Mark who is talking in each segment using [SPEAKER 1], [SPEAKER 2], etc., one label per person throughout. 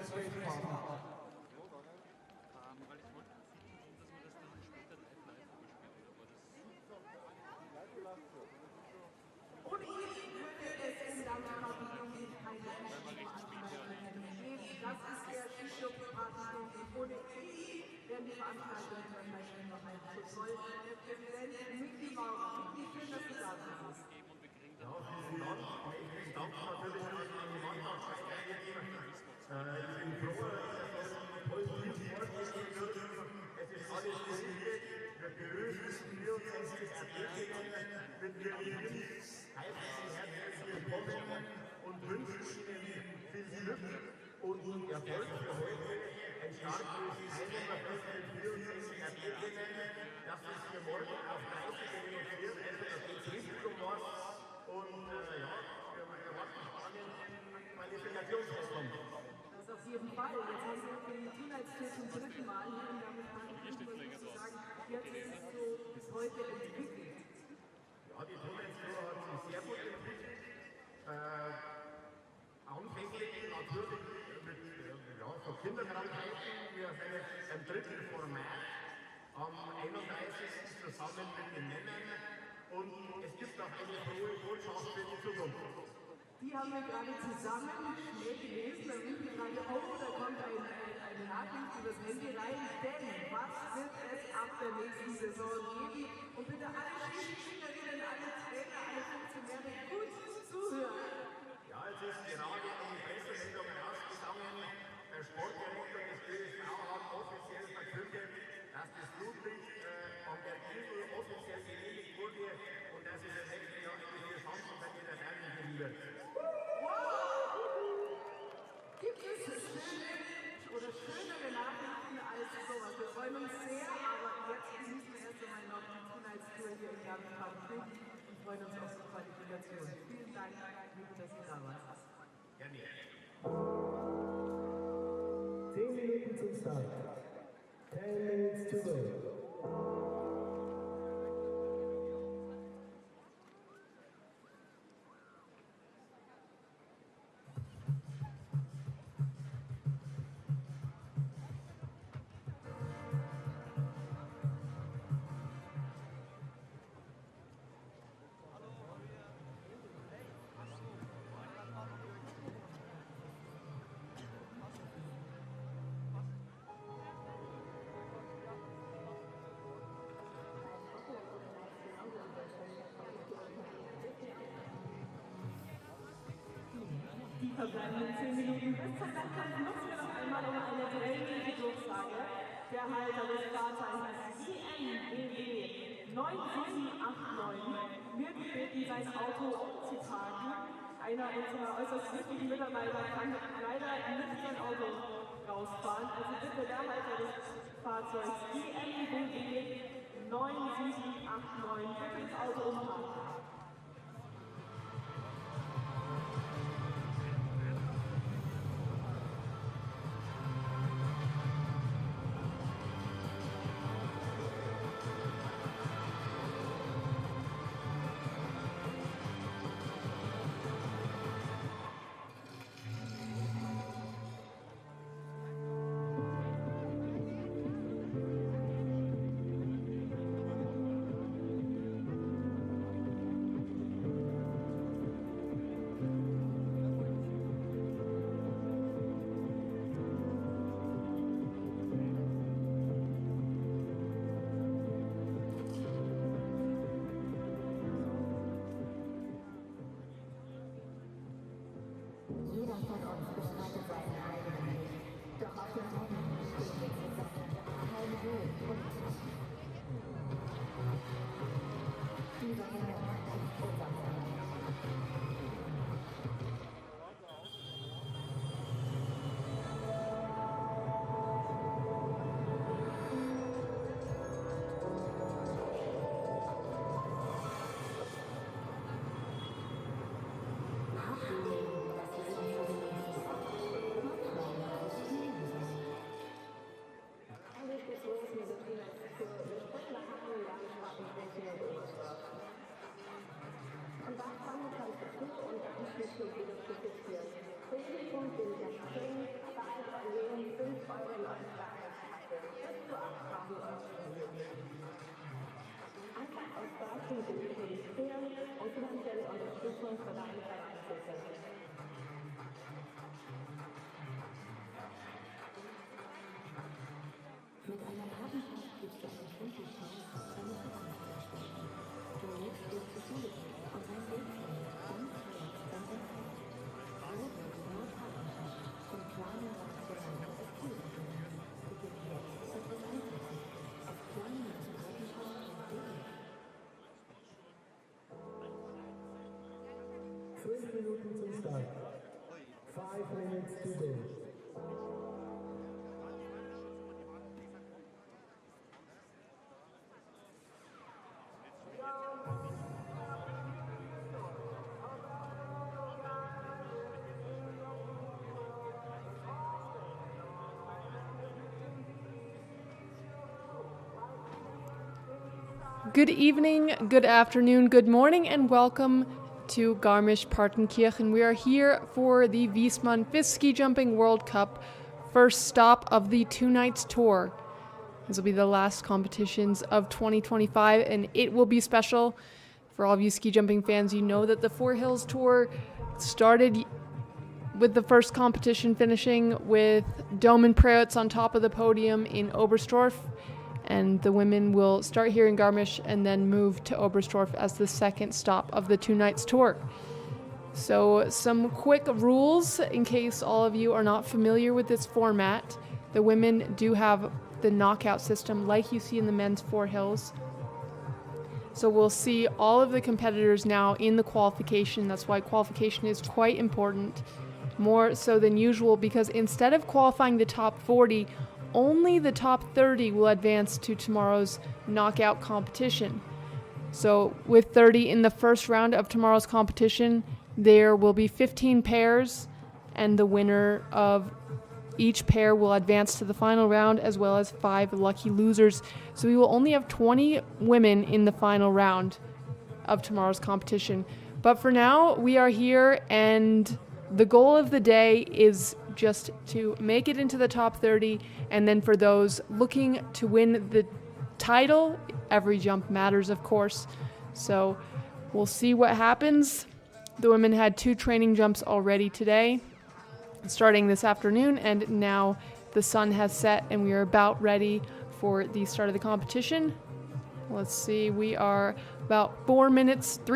[SPEAKER 1] das Feld fahren.
[SPEAKER 2] Weil ich wollte, dass man das dann später live überspielt, aber das...
[SPEAKER 3] Ohne ihn würde es in der Kabine keine Veranstaltung geben. Das ist der Skiclub-Partner. Ohne ihn werden die Veranstaltungen wahrscheinlich noch ein Protokoll. Der Präsident Micky Maurer. Wie schön, dass du da bist.
[SPEAKER 4] Ja, vielen Dank. Ich danke natürlich an die Mannschaft. Ich bin froh, dass das positiv fortgeschritten wird. Es ist alles motiviert. Wir begrüßen wir uns als Ergebnisse, wenn wir Ihnen heißen herzlich willkommen und wünschen Ihnen viel Glück und Erfolg für heute. Ein starkes Teilnehmerfest mit 64 Ergebnissen, das ist für morgen auf 30 reduziert, also da geht es richtig um was. Und ja, wir erwarten spannend Qualifikationsfest kommt.
[SPEAKER 3] Das auf jeden Fall. Jetzt haben wir den Teenheitstour zum dritten Mal hier und damit kann ich sagen, jetzt ist es so bis heute entwickelt.
[SPEAKER 4] Ja, die Teenheitstour hat sich sehr gut entwickelt. Anfänglich natürlich mit so Kinderkrankheiten. Wir sind jetzt im dritten Format am 31. zusammen mit den Männern. Und es gibt auch eine frohe Botschaft für die Zukunft.
[SPEAKER 3] Die haben wir gerade zusammen schnell gelesen, da sind wir gerade da kommt eine Nachricht über das Handy rein, denn was wird es ab der nächsten Saison geben? Und bitte alle Skispielerinnen, alle Trainer, alle Funktionäre gut zuhören.
[SPEAKER 4] Ja, es ist gerade die Pressemeldung rausgegangen, der Sportdirektor des ÖSV hat offiziell verkündet, dass das Flutlicht an der Insel offiziell genehmigt wurde und dass es im nächsten Jahr eine Chancen der Rennen geben wird.
[SPEAKER 3] Gibt es schönere Nachrichten als sowas? Wir freuen uns sehr, aber jetzt genießen wir erst einmal noch die Teenheitstour hier in Garmisch und freuen uns auf die Qualifikation. Vielen Dank, liebe, dass ihr da wart.
[SPEAKER 4] Gerne.
[SPEAKER 1] 10 Minuten zum Start. 10 minutes to go.
[SPEAKER 3] Die verbleibenden 10 Minuten bis zum Wettkampf nutzen wir noch einmal um eine drängliche Durchsage. Der Halter des Fahrzeichens IMBW 9789 wird gebeten, sein Auto umzuparken. Einer unserer äußerst wichtigen Mitarbeiter kann leider nicht sein Auto rausfahren. Also bitte der Halter des Fahrzeugs IMBW 9789 bitte ins Auto umparken. Alles, was los mit der Finanzkultur
[SPEAKER 1] Minuten zum Start. 5 minutes to go.
[SPEAKER 5] Good evening, good afternoon, good morning, and welcome to Garmisch Partenkirchen. We are here for the Viessmann FIS Ski Jumping World Cup, first stop of the 2 nights tour. This will be the last competitions of 2025, and it will be special. For all of you ski jumping fans, you know that the Four Hills Tour started with the first competition finishing with Domen Preutz on top of the podium in Oberstdorf. And the women will start here in Garmisch and then move to Oberstdorf as the second stop of the 2 nights tour. So some quick rules in case all of you are not familiar with this format. The women do have the knockout system like you see in the men's Four Hills. So we'll see all of the competitors now in the qualification. That's why qualification is quite important, more so than usual, because instead of qualifying the top 40, only the top 30 will advance to tomorrow's knockout competition. So with 30 in the first round of tomorrow's competition, there will be 15 pairs, and the winner of each pair will advance to the final round, as well as 5 lucky losers. So we will only have 20 women in the final round of tomorrow's competition. But for now, we are here, and the goal of the day is just to make it into the top 30, and then for those looking to win the title, every jump matters, of course. So we'll see what happens. The women had 2 training jumps already today, starting this afternoon, and now the sun has set and we are about ready for the start of the competition. Let's see, we are about 3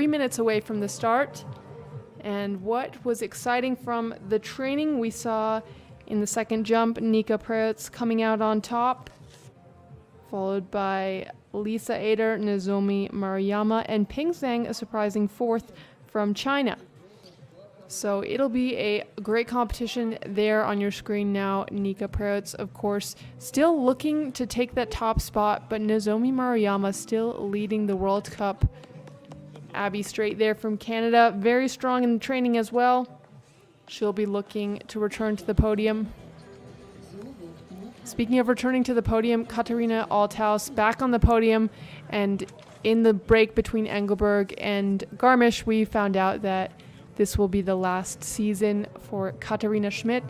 [SPEAKER 5] minutes away from the start. And what was exciting from the training, we saw in the second jump, Nika Preutz coming out on top, followed by Lisa Ader, Nozomi Maruyama, and Ping Zhang, a surprising 4th from China. So it'll be a great competition there on your screen now. Nika Preutz, of course, still looking to take that top spot, but Nozomi Maruyama still leading the World Cup. Abby Straight there from Canada, very strong in the training as well. She'll be looking to return to the podium. Speaking of returning to the podium, Katharina Althaus back on the podium, and in the break between Engelberg and Garmisch, we found out that this will be the last season for Katharina Schmidt.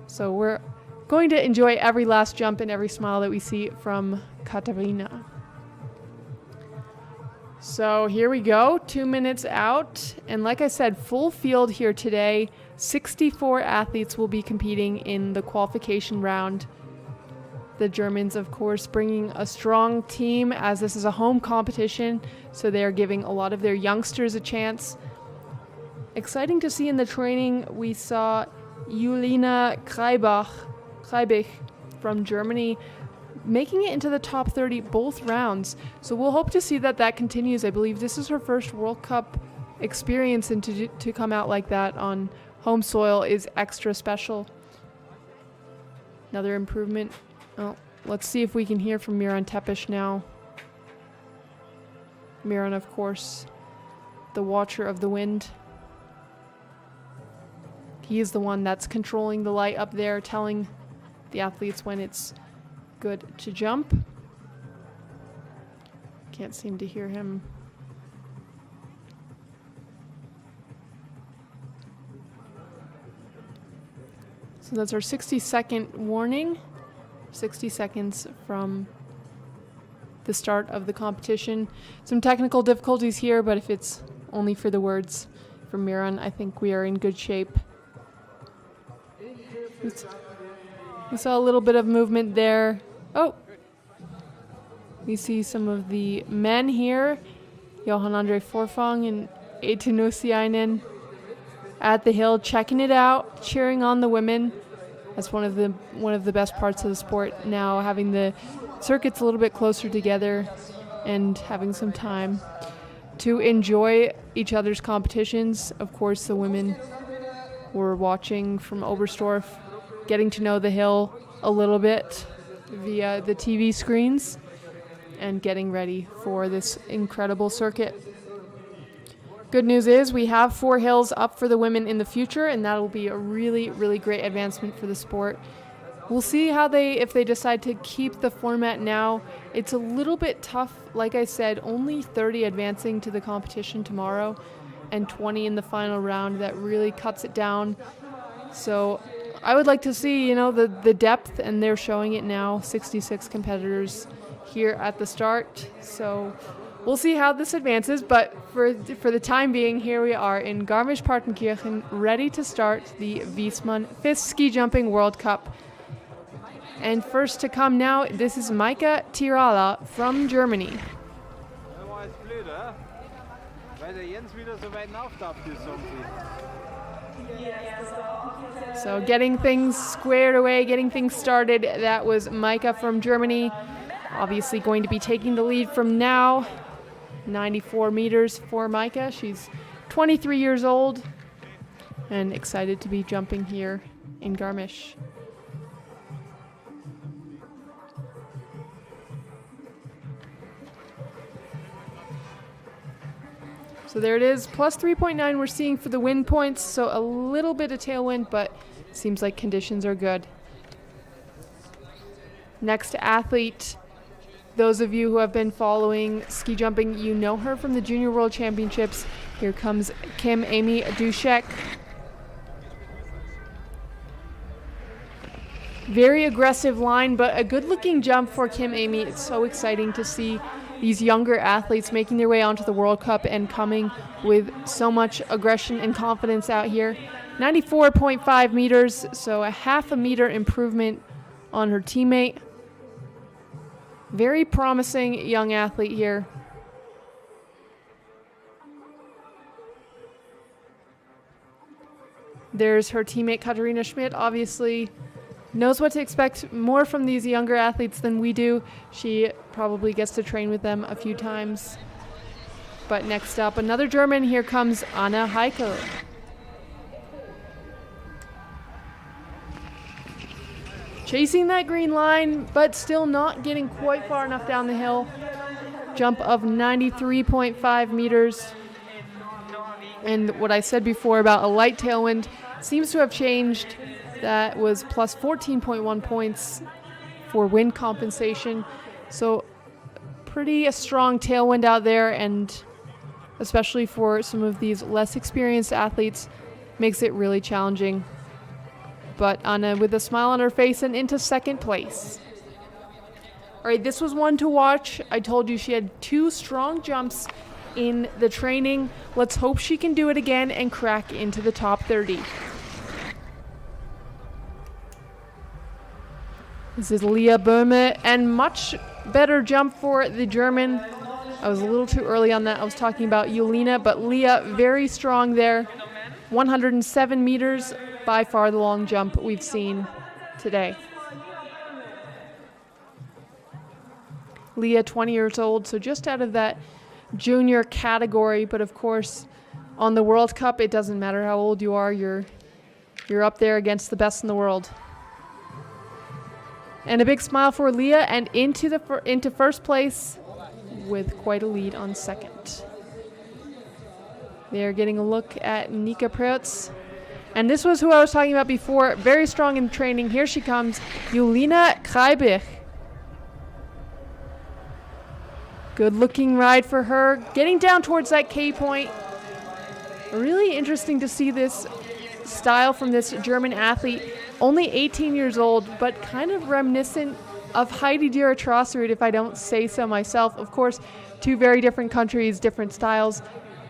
[SPEAKER 5] So we're going to enjoy every last jump and every smile that we see from Katharina. So here we go, 2 minutes out, and like I said, full field here today. 64 athletes will be competing in the qualification round. The Germans, of course, bringing a strong team as this is a home competition, so they are giving a lot of their youngsters a chance. Exciting to see in the training, we saw Julina Kreibich from Germany making it into the top 30 both rounds. So we'll hope to see that continues. I believe this is her first World Cup experience, and to come out like that on home soil is extra special. Another improvement. Oh, let's see if we can hear from Miran Tepish now. Miran, of course, the watcher of the wind. He is the one that's controlling the light up there, telling the athletes when it's good to jump. Can't seem to hear him. So that's our 60-second warning. 60 seconds from the start of the competition. Some technical difficulties here, but if it's only for the words from Miran, I think we are in good shape. We saw a little bit of movement there. Oh, We see some of the men here, Johan Andre Forfang and Etenusiainen at the hill, checking it out, cheering on the women. That's one of the best parts of the sport now, having the circuits a little bit closer together and having some time to enjoy each other's competitions. Of course, the women were watching from Oberstdorf, getting to know the hill a little bit via the TV screens and getting ready for this incredible circuit. Good news is we have 4 hills up for the women in the future, and that will be a really, really great advancement for the sport. We'll see if they decide to keep the format now. It's a little bit tough. Like I said, only 30 advancing to the competition tomorrow and 20 in the final round. That really cuts it down. So I would like to see, the depth, and they're showing it now. 66 competitors here at the start. So we'll see how this advances, but for the time being, here we are in Garmisch-Partenkirchen, ready to start the Viessmann FIS Ski Jumping World Cup. And first to come now, this is Maika Tirala from Germany. So getting things squared away, getting things started, that was Maika from Germany. Obviously going to be taking the lead from now. 94 meters for Maika. She's 23 years old and excited to be jumping here in Garmisch. So there it is, plus 3.9 we're seeing for the wind points, so a little bit of tailwind, but seems like conditions are good. Next athlete, those of you who have been following ski jumping, you know her from the Junior World Championships. Here comes Kim Amy Duszek. Very aggressive line, but a good-looking jump for Kim Amy. It's so exciting to see these younger athletes making their way onto the World Cup and coming with so much aggression and confidence out here. 94.5 meters, so a half a meter improvement on her teammate. Very promising young athlete here. There's her teammate Katharina Schmidt, obviously knows what to expect more from these younger athletes than we do. She probably gets to train with them a few times. But next up, another German. Here comes Anna Heikel. Chasing that green line, but still not getting quite far enough down the hill. Jump of 93.5 meters. And what I said before about a light tailwind seems to have changed. That was plus 14.1 points for wind compensation. So pretty a strong tailwind out there, and especially for some of these less experienced athletes, makes it really challenging. But Anna with a smile on her face and into second place. All right, this was one to watch. I told you she had 2 strong jumps in the training. Let's hope she can do it again and crack into the top 30. This is Leah Böhme, and much better jump for the German. I was a little too early on that. I was talking about Julina, but Leah very strong there. 107 meters, by far the long jump we've seen today. Leah, 20 years old, so just out of that junior category, but of course on the World Cup it doesn't matter how old you are, you're up there against the best in the world. And a big smile for Leah, and into first place with quite a lead on second. They're getting a look at Nika Preutz. And this was who I was talking about before, very strong in training. Here she comes, Julina Kreibich. Good looking ride for her, getting down towards that K point. Really interesting to see this style from this German athlete. Only 18 years old, but kind of reminiscent of Heidi Dürr-Trosserud, if I don't say so myself. Of course, 2 very different countries, different styles.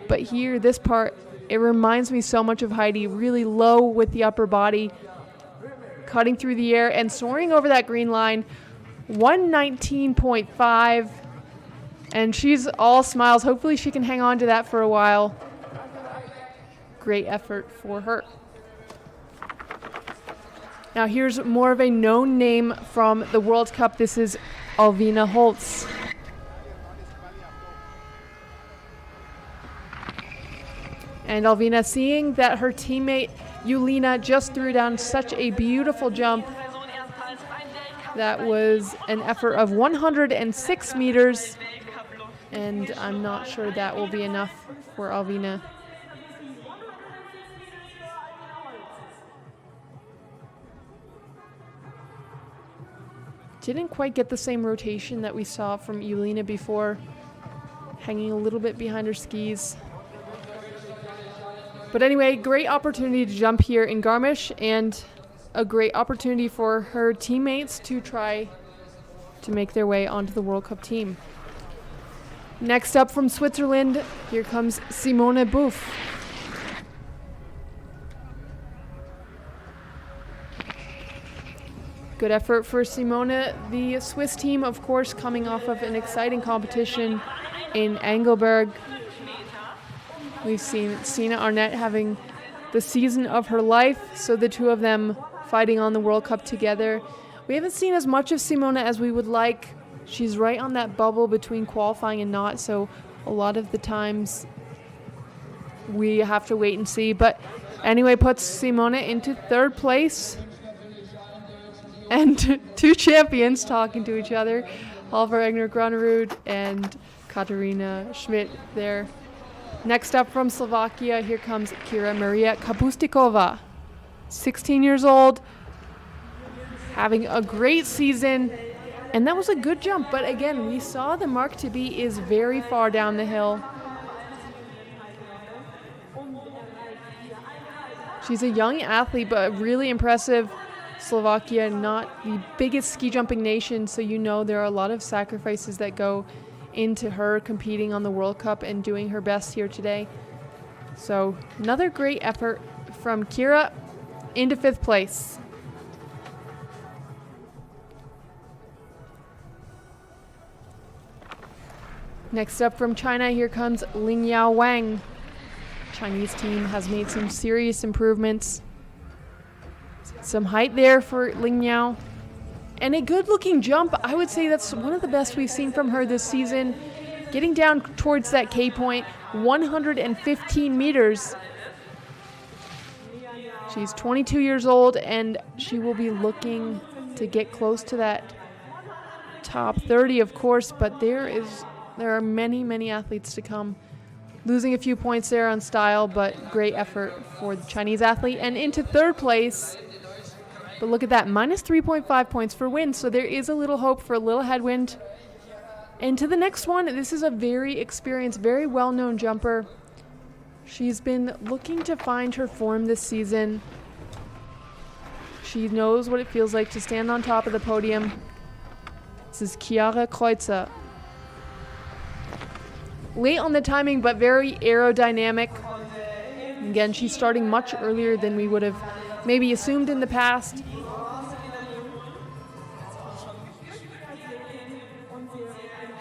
[SPEAKER 5] But here, this part, it reminds me so much of Heidi, really low with the upper body, cutting through the air and soaring over that green line. 119.5 And she's all smiles. Hopefully she can hang on to that for a while. Great effort for her. Now here's more of a known name from the World Cup. This is Alvina Holtz. And Alvina, seeing that her teammate Julina just threw down such a beautiful jump, that was an effort of 106 meters, and I'm not sure that will be enough for Alvina. Didn't quite get the same rotation that we saw from Julina before, hanging a little bit behind her skis. But anyway, great opportunity to jump here in Garmisch, and a great opportunity for her teammates to try to make their way onto the World Cup team. Next up from Switzerland, here comes Simone Buff. Good effort for Simone. The Swiss team, of course, coming off of an exciting competition in Engelberg. We've seen Sina Arnett having the season of her life, so the two of them fighting on the World Cup together. We haven't seen as much of Simone as we would like. She's right on that bubble between qualifying and not, so a lot of the times we have to wait and see. But anyway, puts Simone into third place. And two champions talking to each other, Halvor Egner Granerud and Katarina Schmidt there. Next up from Slovakia, here comes Kira Maria Kapustikova. 16 years old, having a great season, and that was a good jump. But again, we saw the mark to be is very far down the hill. She's a young athlete, but really impressive. Slovakia, not the biggest ski jumping nation, so you know there are a lot of sacrifices that go into her competing on the World Cup and doing her best here today. So another great effort from Kira into fifth place. Next up from China, here comes Lingyao Wang. Chinese team has made some serious improvements. Some height there for Lingyao. And a good-looking jump. I would say that's one of the best we've seen from her this season. Getting down towards that K point, 115 meters. She's 22 years old, and she will be looking to get close to that top 30, of course, but there are many, many athletes to come. Losing a few points there on style, but great effort for the Chinese athlete. And into third place. But look at that, minus 3.5 points for wind, so there is a little hope for a little headwind. And to the next one, this is a very experienced, very well-known jumper. She's been looking to find her form this season. She knows what it feels like to stand on top of the podium. This is Chiara Kreutzer. Late on the timing, but very aerodynamic. Again, she's starting much earlier than we would have maybe assumed in the past.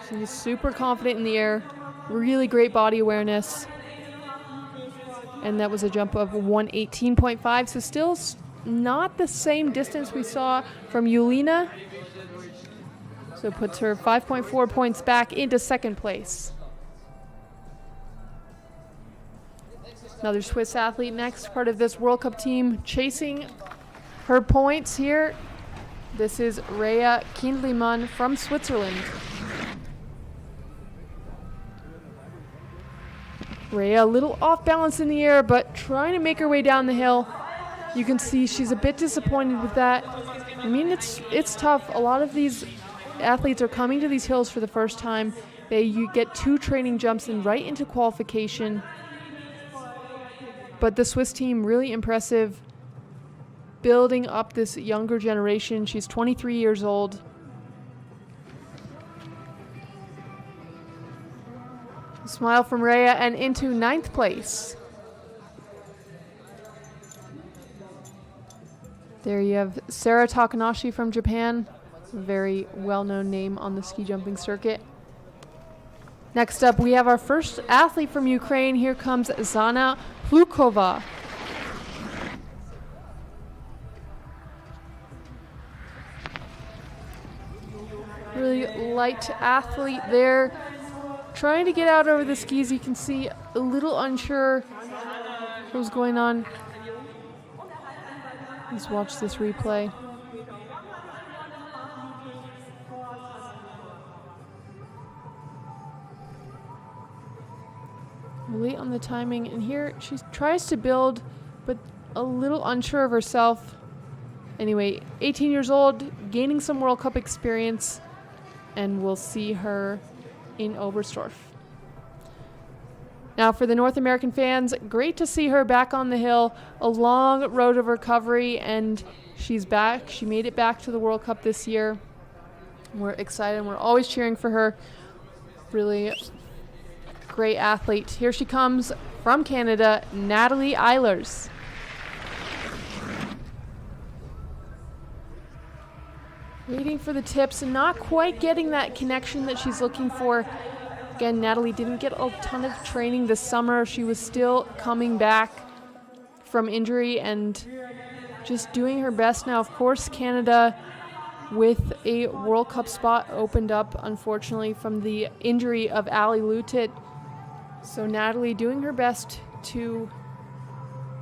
[SPEAKER 5] She's super confident in the air, really great body awareness. And that was a jump of 118.5, so still not the same distance we saw from Julina. So puts her 5.4 points back into second place. Another Swiss athlete next, part of this World Cup team, chasing her points here. This is Rea Kindlimann from Switzerland. Rea a little off balance in the air, but trying to make her way down the hill. You can see she's a bit disappointed with that. I mean, it's tough. A lot of these athletes are coming to these hills for the first time. You get 2 training jumps and right into qualification. But the Swiss team, really impressive, building up this younger generation. She's 23 years old. Smile from Rea, and into 9th place. There you have Sarah Takanashi from Japan, a very well-known name on the ski jumping circuit. Next up, we have our first athlete from Ukraine. Here comes Zana Plukova. Really light athlete there. Trying to get out over the skis. You can see a little unsure what was going on. Let's watch this replay. Late on the timing, and here she tries to build, but a little unsure of herself. Anyway, 18 years old, gaining some World Cup experience, and we'll see her in Oberstdorf. Now for the North American fans, great to see her back on the hill. A long road of recovery, and she's back. She made it back to the World Cup this year. We're excited. We're always cheering for her. Really great athlete. Here she comes from Canada, Natalie Eilers. Waiting for the tips and not quite getting that connection that she's looking for. Again, Natalie didn't get a ton of training this summer. She was still coming back from injury and just doing her best. Now, of course, Canada with a World Cup spot opened up, unfortunately, from the injury of Ali Lutit. So Natalie doing her best to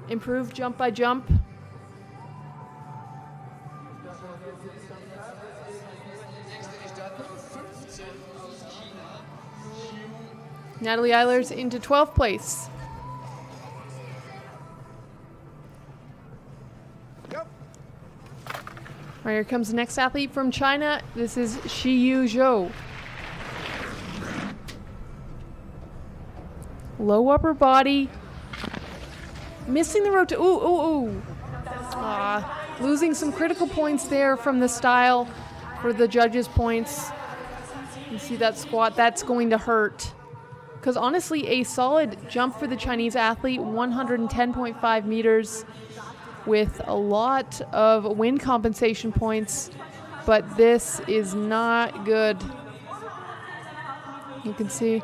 [SPEAKER 5] improve jump by jump. Natalie Eilers into 12th place. All right, here comes the next athlete from China. This is Shiyu Zhou. Low upper body. Missing the road to... Losing some critical points there from the style for the judges' points. You see that squat? That's going to hurt. Because honestly, a solid jump for the Chinese athlete, 110.5 meters with a lot of wind compensation points. But this is not good. You can see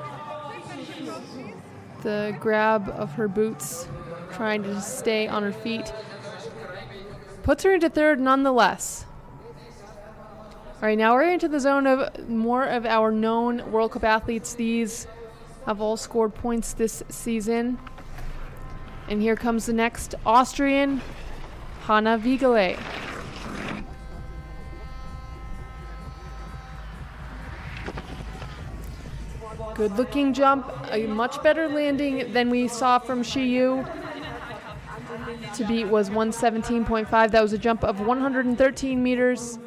[SPEAKER 5] the grab of her boots, trying to stay on her feet. Puts her into third nonetheless. All right, now we're into the zone of more of our known World Cup athletes. These have all scored points this season. And here comes the next Austrian, Hanna Wiegele. Good looking jump, a much better landing than we saw from Shiyu. To beat was 117.5. That was a jump of 113 meters.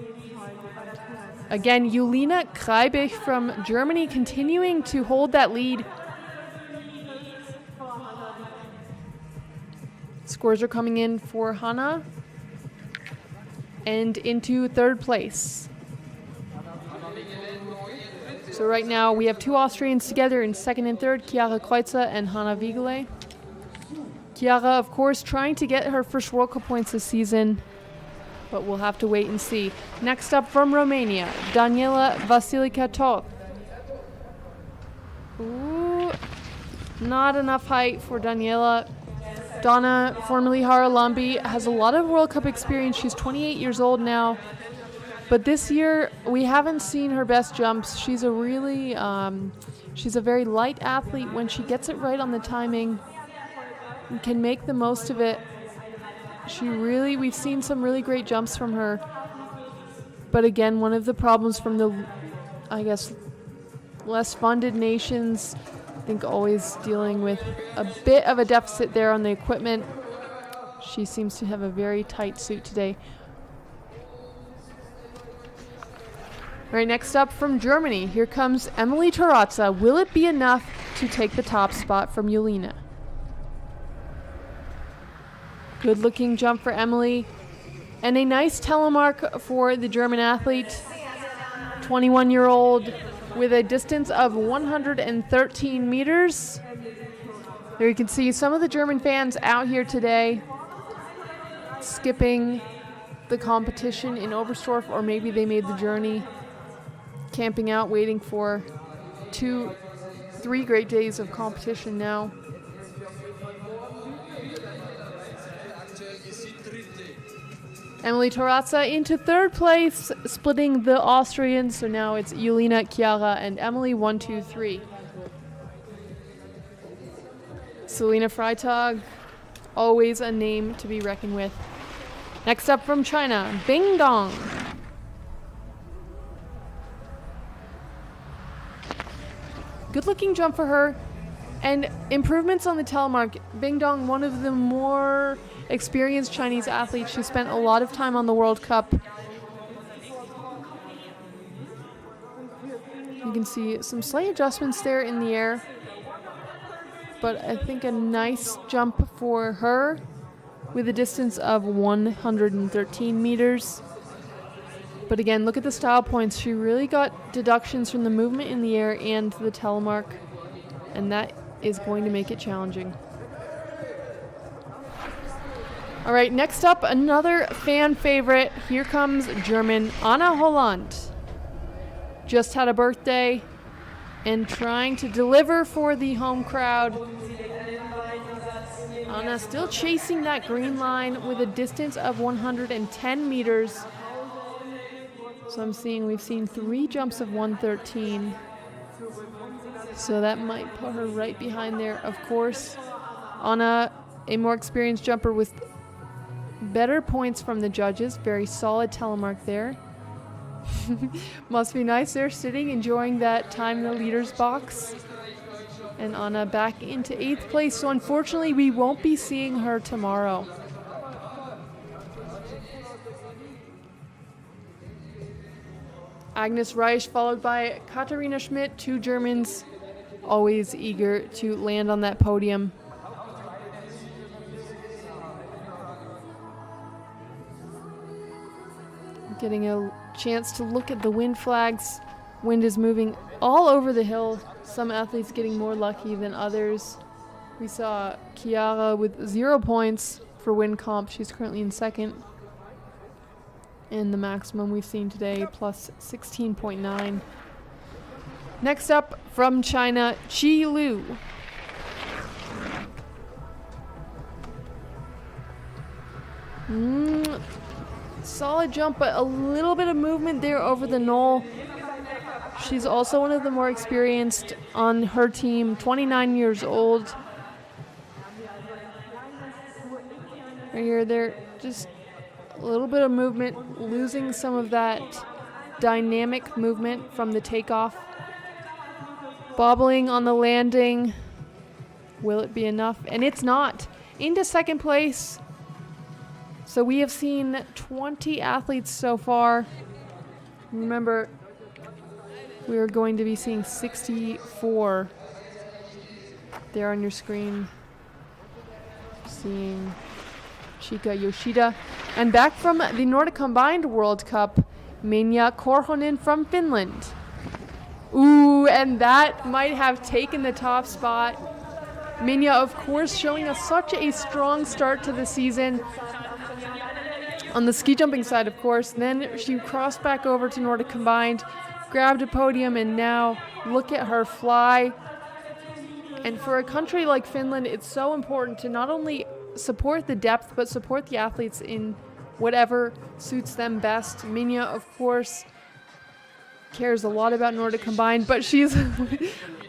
[SPEAKER 5] Again, Julina Kreibich from Germany continuing to hold that lead. Scores are coming in for Hanna and into third place. So right now we have two Austrians together in second and third, Chiara Kreutzer and Hanna Wiegele. Chiara, of course, trying to get her first World Cup points this season, but we'll have to wait and see. Next up from Romania, Daniela Vasilica Toth. Ooh, not enough height for Daniela. Donna, formerly Haralambie, has a lot of World Cup experience. She's 28 years old now. But this year, we haven't seen her best jumps. She's a really, she's a very light athlete. When she gets it right on the timing and can make the most of it, we've seen some really great jumps from her. But again, one of the problems from the, I guess, less funded nations, I think always dealing with a bit of a deficit there on the equipment. She seems to have a very tight suit today. All right, next up from Germany, here comes Emily Tarazza. Will it be enough to take the top spot from Julina? Good looking jump for Emily. And a nice telemark for the German athlete. 21-year-old with a distance of 113 meters. There you can see some of the German fans out here today skipping the competition in Oberstdorf, or maybe they made the journey, camping out, waiting for two 3 great days of competition now. Emily Tarazza into 3rd place, splitting the Austrians. So now it's Julina, Chiara, and Emily 1, 2, 3. Selena Freitag, always a name to be reckoned with. Next up from China, Bing Dong. Good looking jump for her. And improvements on the telemark. Bing Dong, one of the more experienced Chinese athletes. She spent a lot of time on the World Cup. You can see some slight adjustments there in the air. But I think a nice jump for her with a distance of 113 meters. But again, look at the style points. She really got deductions from the movement in the air and the telemark. And that is going to make it challenging. All right, next up, another fan favorite. Here comes German Anna Holland. Just had a birthday and trying to deliver for the home crowd. Anna still chasing that green line with a distance of 110 meters. So we've seen 3 jumps of 113. So that might put her right behind there. Of course, Anna, a more experienced jumper with better points from the judges. Very solid telemark there. Must be nice there sitting, enjoying that time in the leader's box. And Anna back into 8th place. So unfortunately, we won't be seeing her tomorrow. Agnes Reich followed by Katharina Schmidt, 2 Germans, always eager to land on that podium. Getting a chance to look at the wind flags. Wind is moving all over the hill. Some athletes getting more lucky than others. We saw Chiara with 0 points for wind comp. She's currently in 2nd. And the maximum we've seen today, plus 16.9. Next up from China, Qi Lu. Solid jump, but a little bit of movement there over the knoll. She's also one of the more experienced on her team, 29 years old. Right here, they're just a little bit of movement, losing some of that dynamic movement from the takeoff. Bobbling on the landing. Will it be enough? And it's not. Into 2nd place. So we have seen 20 athletes so far. Remember, we are going to be seeing 64 there on your screen. Seeing Chika Yoshida. And back from the Nordic Combined World Cup, Minja Korhonen from Finland. Ooh, and that might have taken the top spot. Minja, of course, showing us such a strong start to the season. On the ski jumping side, of course. Then she crossed back over to Nordic Combined, grabbed a podium, and now look at her fly. And for a country like Finland, it's so important to not only support the depth, but support the athletes in whatever suits them best. Minja, of course, cares a lot about Nordic Combined, but she's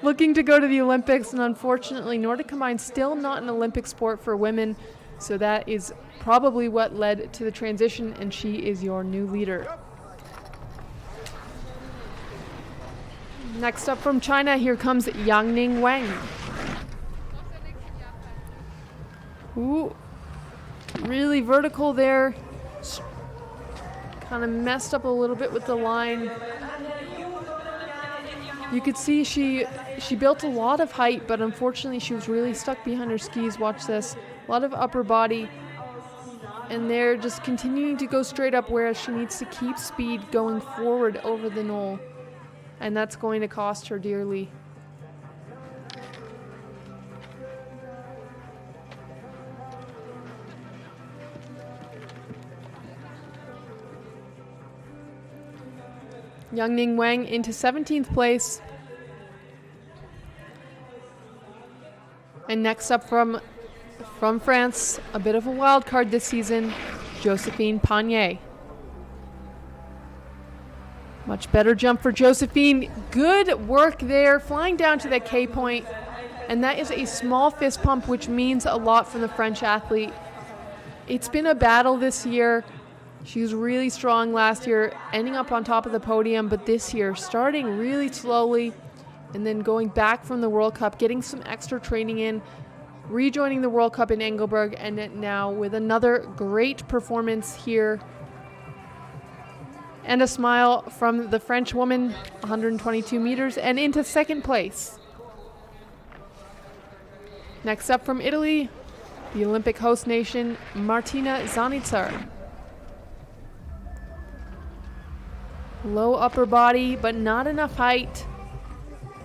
[SPEAKER 5] looking to go to the Olympics, and unfortunately, Nordic Combined still not an Olympic sport for women, so that is probably what led to the transition, and she is your new leader. Next up from China, here comes Yangning Wang. Ooh, really vertical there. Kind of messed up a little bit with the line. You could see she built a lot of height, but unfortunately she was really stuck behind her skis. Watch this. A lot of upper body. And they're just continuing to go straight up, whereas she needs to keep speed going forward over the knoll. And that's going to cost her dearly. Yangning Wang into 17th place. And next up from France, a bit of a wild card this season, Josephine Panier. Much better jump for Josephine. Good work there, flying down to the K point. And that is a small fist pump, which means a lot for the French athlete. It's been a battle this year. She was really strong last year, ending up on top of the podium, but this year starting really slowly and then going back from the World Cup, getting some extra training in, rejoining the World Cup in Engelberg, and now with another great performance here. And a smile from the French woman, 122 meters, and into second place. Next up from Italy, the Olympic host nation, Martina Zanitzer. Low upper body, but not enough height.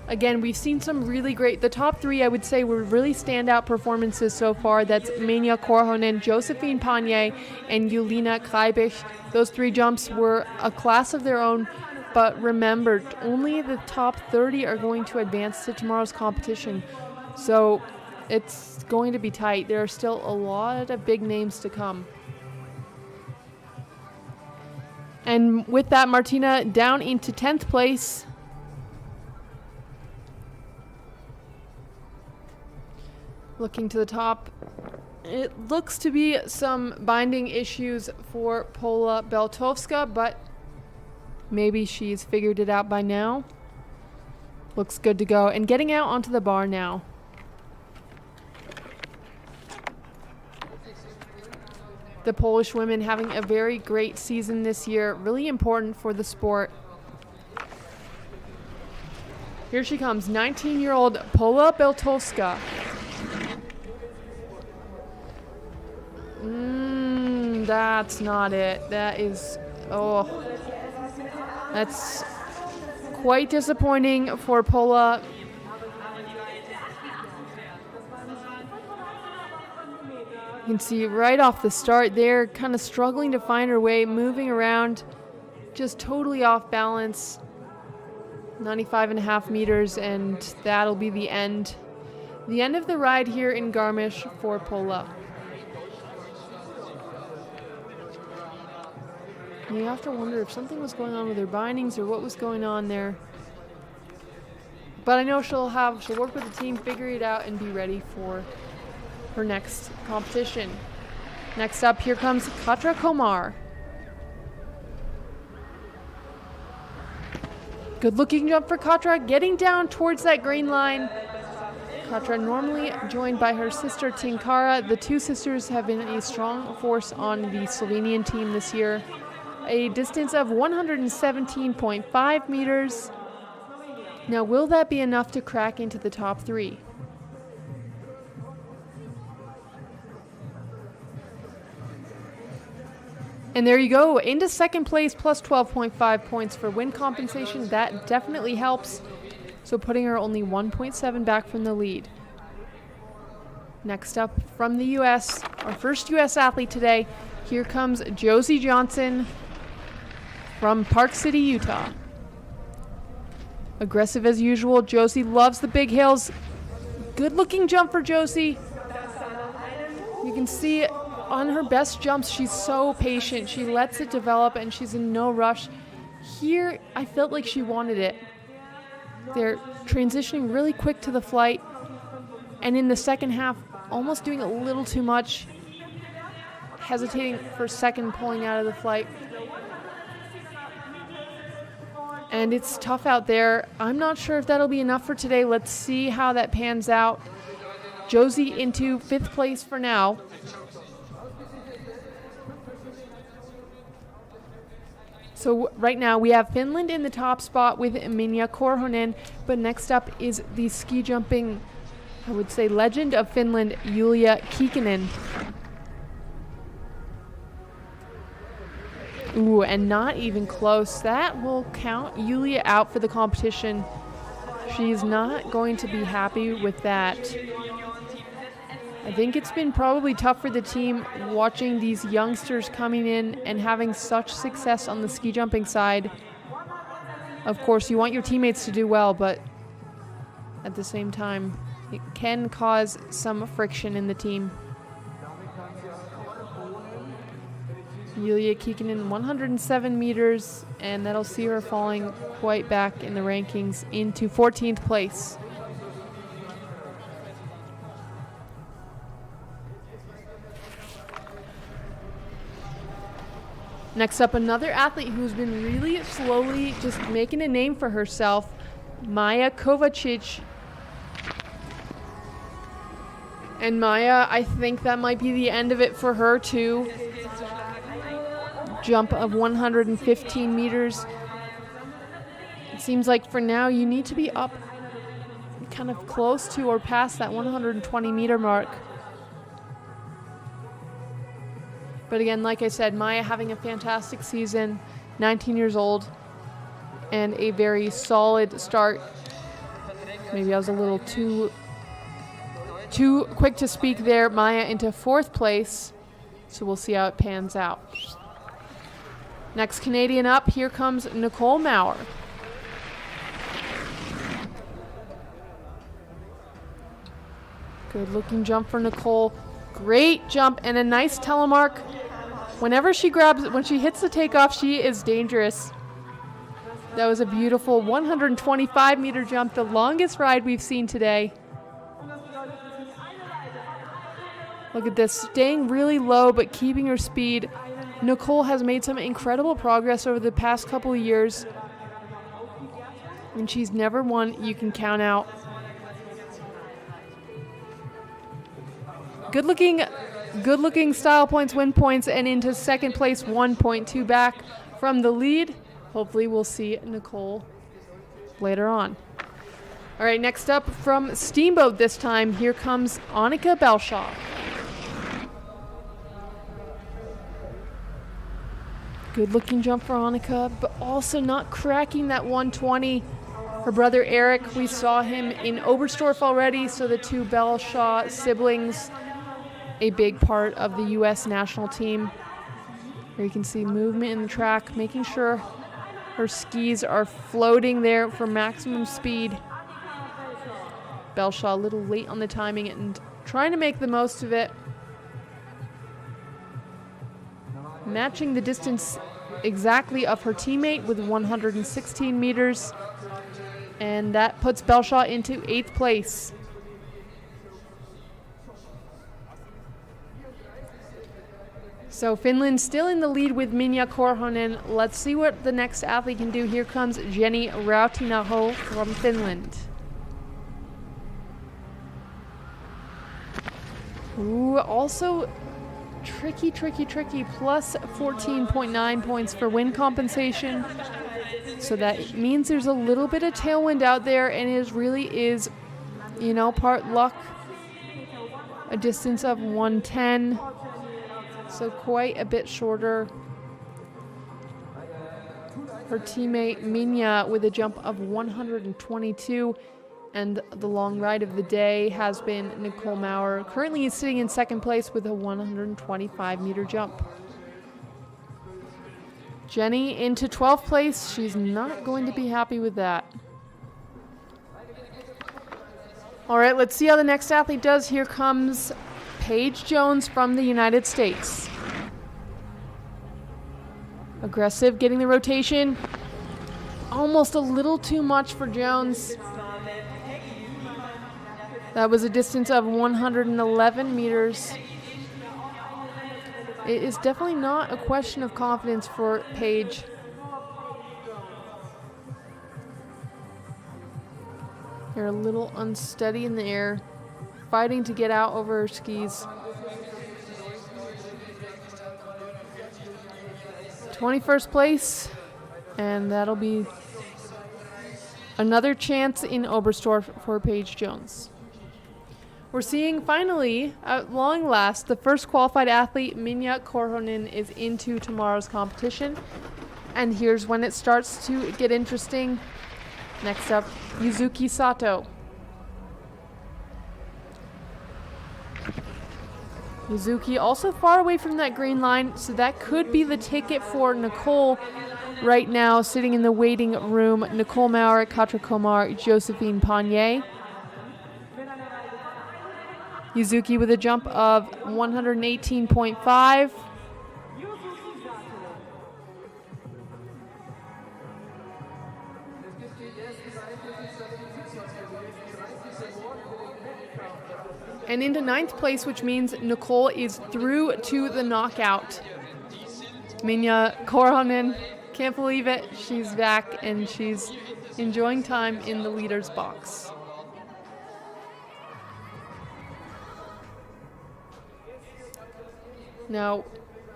[SPEAKER 5] Again, we've seen some really great, the top three I would say were really standout performances so far. That's Minja Korhonen, Josephine Panier, and Julina Garmisch. Those three jumps were a class of their own, but remember, only the top 30 are going to advance to tomorrow's competition. So it's going to be tight. There are still a lot of big names to come. And with that, Martina down into 10th place. Looking to the top, it looks to be some binding issues for Pola Beltowska, but maybe she's figured it out by now. Looks good to go. And getting out onto the bar now. The Polish women having a very great season this year, really important for the sport. Here she comes, 19-year-old Pola Beltowska. That's not it. That is, that's quite disappointing for Pola. You can see right off the start there, kind of struggling to find her way, moving around, just totally off balance. 95.5 meters, and that'll be the end. The end of the ride here in Garmisch for Pola. You have to wonder if something was going on with her bindings or what was going on there. But I know she'll work with the team, figure it out, and be ready for her next competition. Next up, here comes Katra Komar. Good looking jump for Katra, getting down towards that green line. Katra normally joined by her sister Tinkara. The two sisters have been a strong force on the Slovenian team this year. A distance of 117.5 meters. Now, will that be enough to crack into the top three? And there you go, into second place, plus 12.5 points for win compensation. That definitely helps. So putting her only 1.7 back from the lead. Next up from the U.S., our first U.S. athlete today. Here comes Josie Johnson from Park City, Utah. Aggressive as usual. Josie loves the big hills. Good looking jump for Josie. You can see on her best jumps, she's so patient. She lets it develop and she's in no rush. Here, I felt like she wanted it. They're transitioning really quick to the flight. And in the second half, almost doing a little too much. Hesitating for a second, pulling out of the flight. And it's tough out there. I'm not sure if that'll be enough for today. Let's see how that pans out. Josie into 5th place for now. So right now we have Finland in the top spot with Minja Korhonen, but next up is the ski jumping, I would say, legend of Finland, Julia Kikkonen. Ooh, and not even close. That will count Julia out for the competition. She's not going to be happy with that. I think it's been probably tough for the team watching these youngsters coming in and having such success on the ski jumping side. Of course, you want your teammates to do well, but at the same time, It can cause some friction in the team. Julia Kikkonen, 107 meters, and that'll see her falling quite back in the rankings into 14th place. Next up, another athlete who's been really slowly just making a name for herself, Maja Kovacic. And Maja, I think that might be the end of it for her too. Jump of 115 meters. It seems like for now you need to be up kind of close to or past that 120 meter mark. But again, like I said, Maja having a fantastic season, 19 years old, and a very solid start. Maybe I was a little too quick to speak there. Maja into 4th place, so we'll see how it pans out. Next Canadian up, here comes Nicole Maurer. Good looking jump for Nicole. Great jump and a nice telemark. Whenever she grabs, when she hits the takeoff, she is dangerous. That was a beautiful 125 meter jump, the longest ride we've seen today. Look at this, staying really low but keeping her speed. Nicole has made some incredible progress over the past couple of years, and she's never one you can count out. Good looking style points, win points, and into 2nd place, 1.2 back from the lead. Hopefully we'll see Nicole later on. All right, next up from Steamboat this time, here comes Annika Belshaw. Good looking jump for Annika, but also not cracking that 120. Her brother Eric, we saw him in Oberstdorf already, so the two Belshaw siblings, a big part of the U.S. national team. Here you can see movement in the track, making sure her skis are floating there for maximum speed. Belshaw a little late on the timing and trying to make the most of it. Matching the distance exactly of her teammate with 116 meters. And that puts Belshaw into 8th place. So Finland still in the lead with Minja Korhonen. Let's see what the next athlete can do. Here comes Jenny Rautinaho from Finland. Ooh, also tricky. Plus 14.9 points for wind compensation. So that means there's a little bit of tailwind out there, and it really is, part luck. A distance of 110. So quite a bit shorter. Her teammate Minja with a jump of 122, and the long ride of the day has been Nicole Maurer. Currently is sitting in 2nd place with a 125 meter jump. Jenny into 12th place. She's not going to be happy with that. All right, let's see how the next athlete does. Here comes Paige Jones from the United States. Aggressive, getting the rotation. Almost a little too much for Jones. That was a distance of 111 meters. It is definitely not a question of confidence for Paige. They're a little unsteady in the air, fighting to get out over her skis. 21st place, and that'll be another chance in Oberstdorf for Paige Jones. We're seeing finally, at long last, the first qualified athlete, Minja Korhonen, is into tomorrow's competition. And here's when it starts to get interesting. Next up, Yuzuki Sato. Yuzuki also far away from that green line, so that could be the ticket for Nicole right now, sitting in the waiting room. Nicole Maurer, Katra Komar, Josephine Panier. Yuzuki with a jump of 118.5. And into 9th place, which means Nicole is through to the knockout. Minja Korhonen, can't believe it. She's back and she's enjoying time in the leader's box. Now,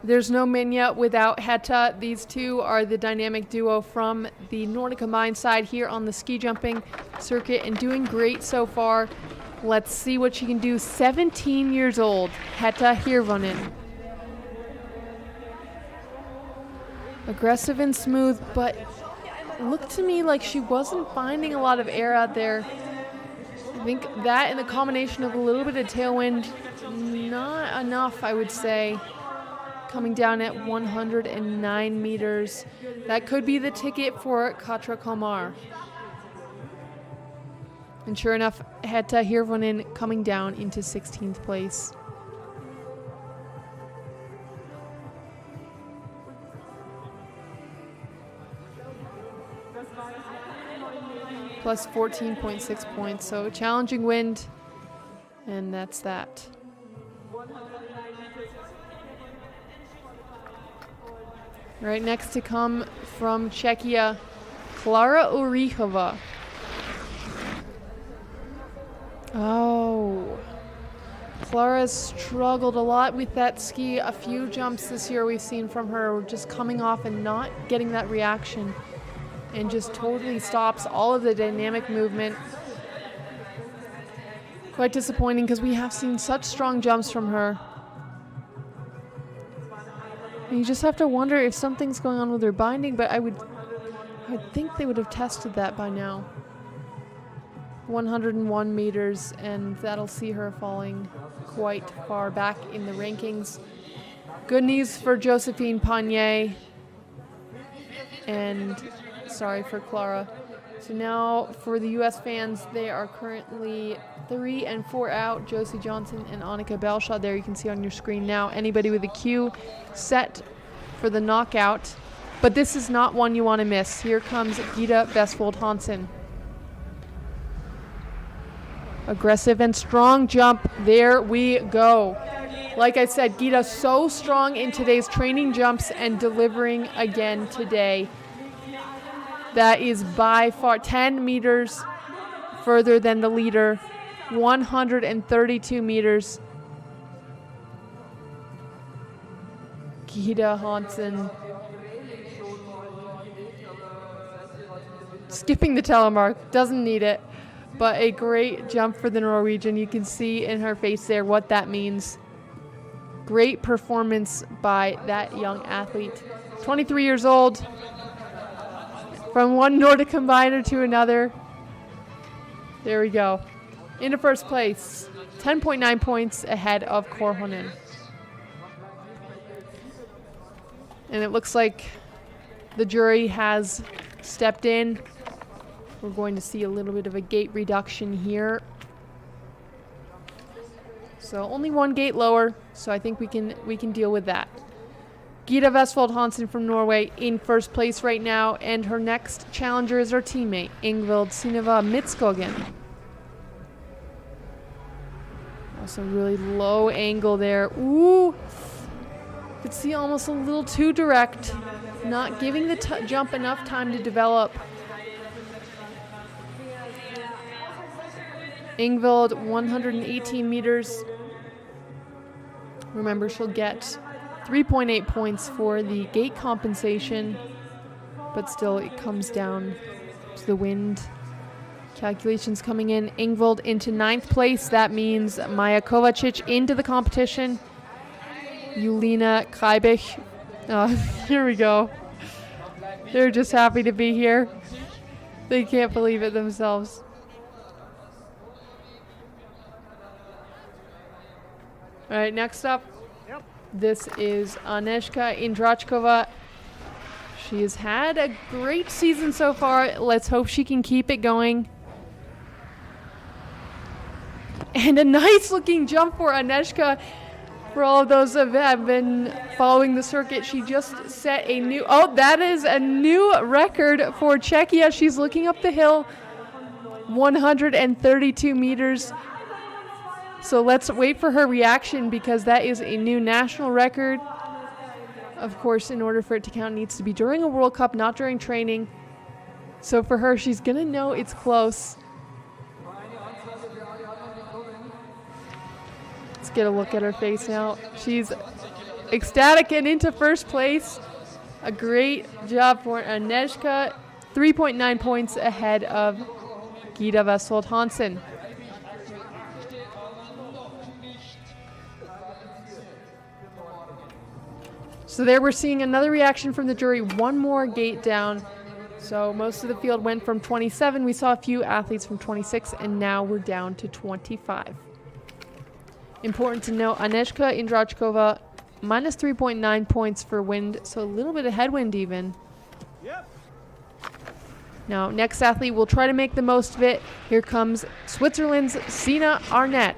[SPEAKER 5] there's no Minja without Hetta. These two are the dynamic duo from the Nordic Combined side here on the ski jumping circuit and doing great so far. Let's see what she can do. 17 years old, Hetta Hirvonen. Aggressive and smooth, but it looked to me like she wasn't finding a lot of air out there. I think that and the combination of a little bit of tailwind, not enough, I would say. Coming down at 109 meters. That could be the ticket for Katra Kalmar. And sure enough, Hetta Hirvonen coming down into 16th place. Plus 14.6 points, so challenging wind, and that's that. Right next to come from Czechia, Klara Urichova. Oh, Klara's struggled a lot with that ski. A few jumps this year we've seen from her just coming off and not getting that reaction, and just totally stops all of the dynamic movement. Quite disappointing because we have seen such strong jumps from her. And you just have to wonder if something's going on with her binding, but I would think they would have tested that by now. 101 meters, and that'll see her falling quite far back in the rankings. Good news for Josephine Panier, and sorry for Klara. So now for the U.S. fans, they are currently 3 and 4 out. Josie Johnson and Annika Belshaw. There you can see on your screen now. Anybody with a Q set for the knockout. But this is not one you want to miss. Here comes Gita Vestfold Hansen. Aggressive and strong jump. There we go. Like I said, Gita so strong in today's training jumps and delivering again today. That is by far 10 meters further than the leader. 132 meters. Gita Hansen. Skipping the telemark, doesn't need it. But a great jump for the Norwegian. You can see in her face there what that means. Great performance by that young athlete. 23 years old. From one Nordic Combiner to another. There we go. Into first place. 10.9 points ahead of Korhonen. And it looks like the jury has stepped in. We're going to see a little bit of a gate reduction here. So only one gate lower, so I think we can deal with that. Gita Vestfold Hansen from Norway in first place right now, and her next challenger is her teammate, Ingvild Synnøve Midtskogen. Also really low angle there. Ooh! You could see almost a little too direct, not giving the jump enough time to develop. Ingvild, 118 meters. Remember, she'll get 3.8 points for the gate compensation, but still it comes down to the wind. Calculations coming in. Ingvild into 9th place. That means Maja Kovacic into the competition. Julina Kreibich. Here we go. They're just happy to be here. They can't believe it themselves. All right, next up, this is Aneška Indračkova. She has had a great season so far. Let's hope she can keep it going. And a nice looking jump for Agnieszka. For all of those that have been following the circuit, she just set a new, that is a new record for Czechia. She's looking up the hill, 132 meters. So let's wait for her reaction because that is a new national record. Of course, in order for it to count, it needs to be during a World Cup, not during training. So for her, she's going to know it's close. Let's get a look at her face now. She's ecstatic and into first place. A great job for Agnieszka. 3.9 points ahead of Gita Westfold Hansen. So there we're seeing another reaction from the jury. One more gate down. So most of the field went from 27. We saw a few athletes from 26, and now we're down to 25. Important to note, Agnieszka Indrachkova, minus 3.9 points for wind, so a little bit of headwind even. Yep. Now, next athlete will try to make the most of it. Here comes Switzerland's Sina Arnett.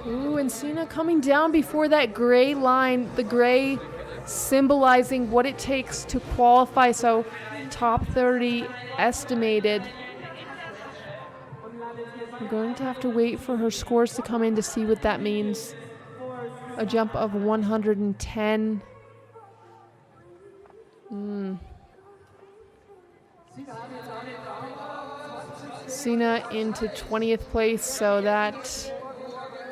[SPEAKER 5] Ooh, and Sina coming down before that gray line, the gray symbolizing what it takes to qualify, so top 30 estimated. We're going to have to wait for her scores to come in to see what that means. A jump of 110. Sina into 20th place, so that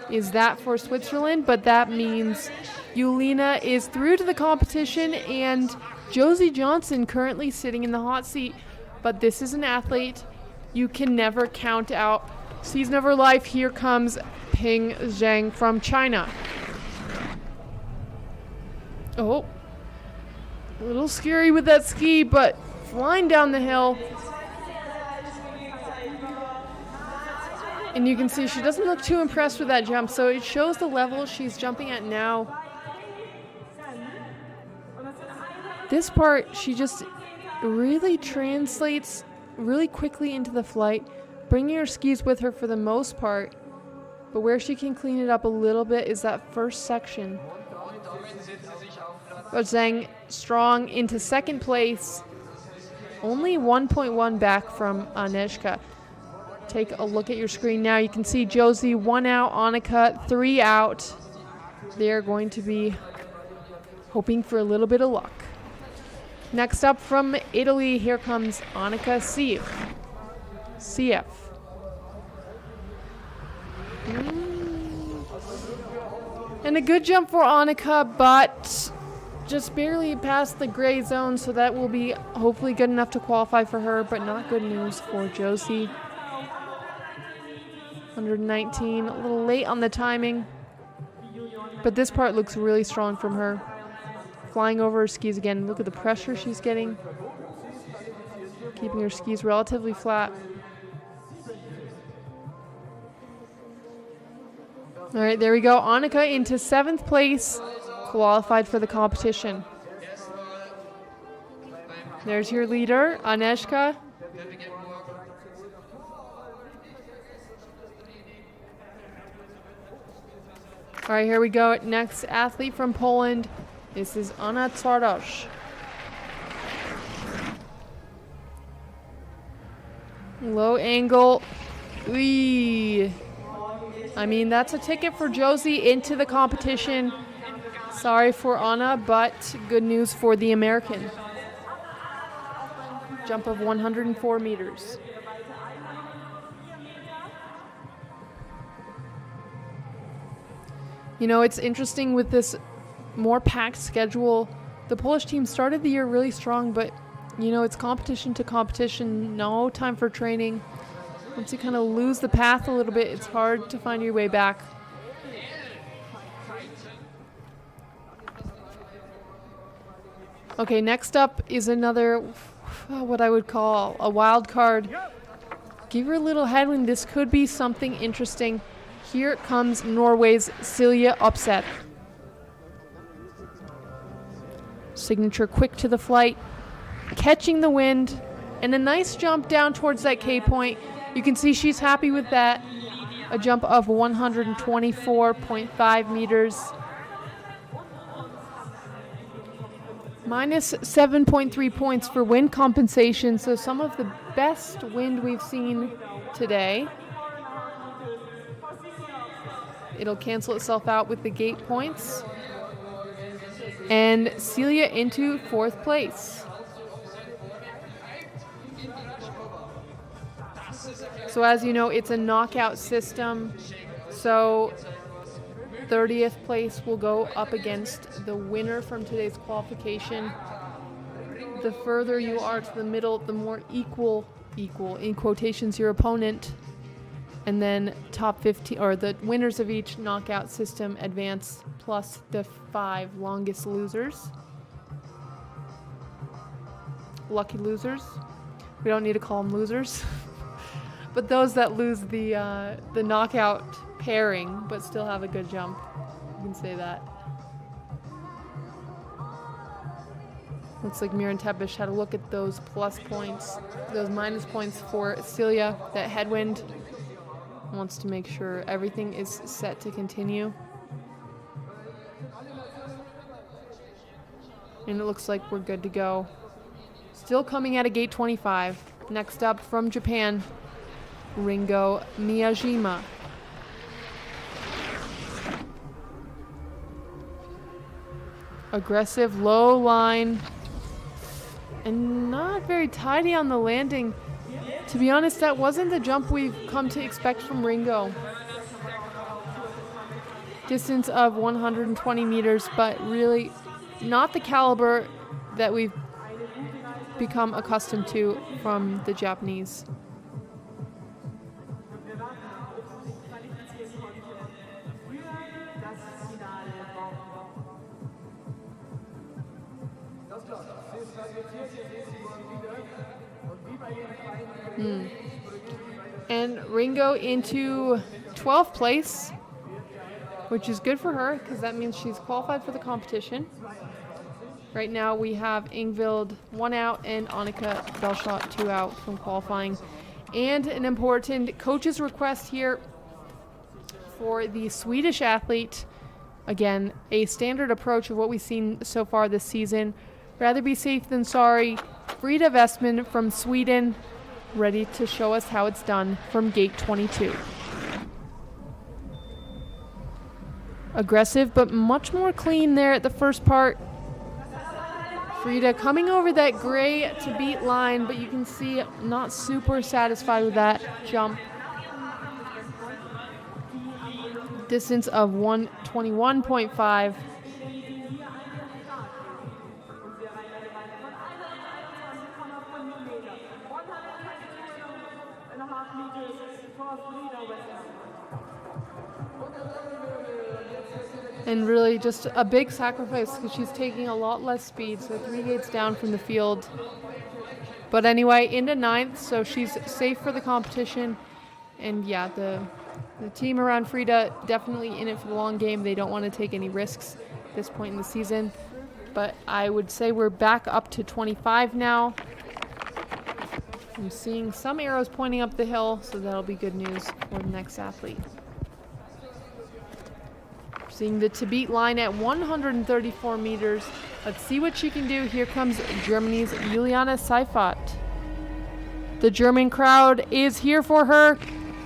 [SPEAKER 5] is that for Switzerland, but that means Julina is through to the competition and Josie Johnson currently sitting in the hot seat. But this is an athlete you can never count out. Season of her life, here comes Ping Zhang from China. Oh, a little scary with that ski, but flying down the hill. And you can see she doesn't look too impressed with that jump, so it shows the level she's jumping at now. This part, she just really translates really quickly into the flight, bringing her skis with her for the most part. But where she can clean it up a little bit is that first section. But Zhang strong into second place, only 1.1 back from Agnieszka. Take a look at your screen now. You can see Josie 1 out, Annika 3 out. They're going to be hoping for a little bit of luck. Next up from Italy, here comes Annika CF. And a good jump for Annika, but just barely past the gray zone, so that will be hopefully good enough to qualify for her, but not good news for Josie. 119, a little late on the timing, but this part looks really strong from her. Flying over her skis again. Look at the pressure she's getting. Keeping her skis relatively flat. All right, there we go. Annika into 7th place, qualified for the competition. There's your leader, Agnieszka. All right, here we go. Next athlete from Poland. This is Anna Czardosz. Low angle. Whee. I mean, that's a ticket for Josie into the competition. Sorry for Anna, but good news for the American. Jump of 104 meters. You know, it's interesting with this more packed schedule. The Polish team started the year really strong, but, you know, it's competition to competition, no time for training. Once you kind of lose the path a little bit, it's hard to find your way back. Okay, next up is another, what I would call a wild card. Give her a little headwind. This could be something interesting. Here comes Norway's Silje Opseth. Signature quick to the flight, catching the wind, And a nice jump down towards that K point. You can see she's happy with that. A jump of 124.5 meters. Minus 7.3 points for wind compensation, so some of the best wind we've seen today. It'll cancel itself out with the gate points. And Celia into 4th place. So as you know, it's a knockout system. So 30th place will go up against the winner from today's qualification. The further you are to the middle, the more equal in quotations your opponent. And then top 15, or the winners of each knockout system advance, plus the 5 longest losers. Lucky losers. We don't need to call them losers. But those that lose the knockout pairing, but still have a good jump. You can say that. Looks like Miran Tepish had a look at those plus points, those minus points for Celia, that headwind. Wants to make sure everything is set to continue. And it looks like we're good to go. Still coming out of gate 25. Next up from Japan, Ringo Miyajima. Aggressive low line and not very tidy on the landing. To be honest, that wasn't the jump we've come to expect from Ringo. Distance of 120 meters, but really not the caliber that we've become accustomed to from the Japanese. And Ringo into 12th place, which is good for her because that means she's qualified for the competition. Right now we have Ingvild 1 out and Annika Belshot 2 out from qualifying. And an important coach's request here for the Swedish athlete. Again, a standard approach of what we've seen so far this season. Rather be safe than sorry. Frida Viessmann from Sweden, ready to show us how it's done from gate 22. Aggressive, but much more clean there at the first part. Frida coming over that gray to beat line, but you can see not super satisfied with that jump. Distance of 121.5. And really just a big sacrifice because she's taking a lot less speed, so 3 gates down from the field. But anyway, into 9th, so she's safe for the competition. And yeah, the team around Frida definitely in it for the long game. They don't want to take any risks at this point in the season. But I would say we're back up to 25 now. I'm seeing some arrows pointing up the hill, so that'll be good news for the next athlete. Seeing the to beat line at 134 meters. Let's see what she can do. Here comes Germany's Juliane Seifert. The German crowd is here for her.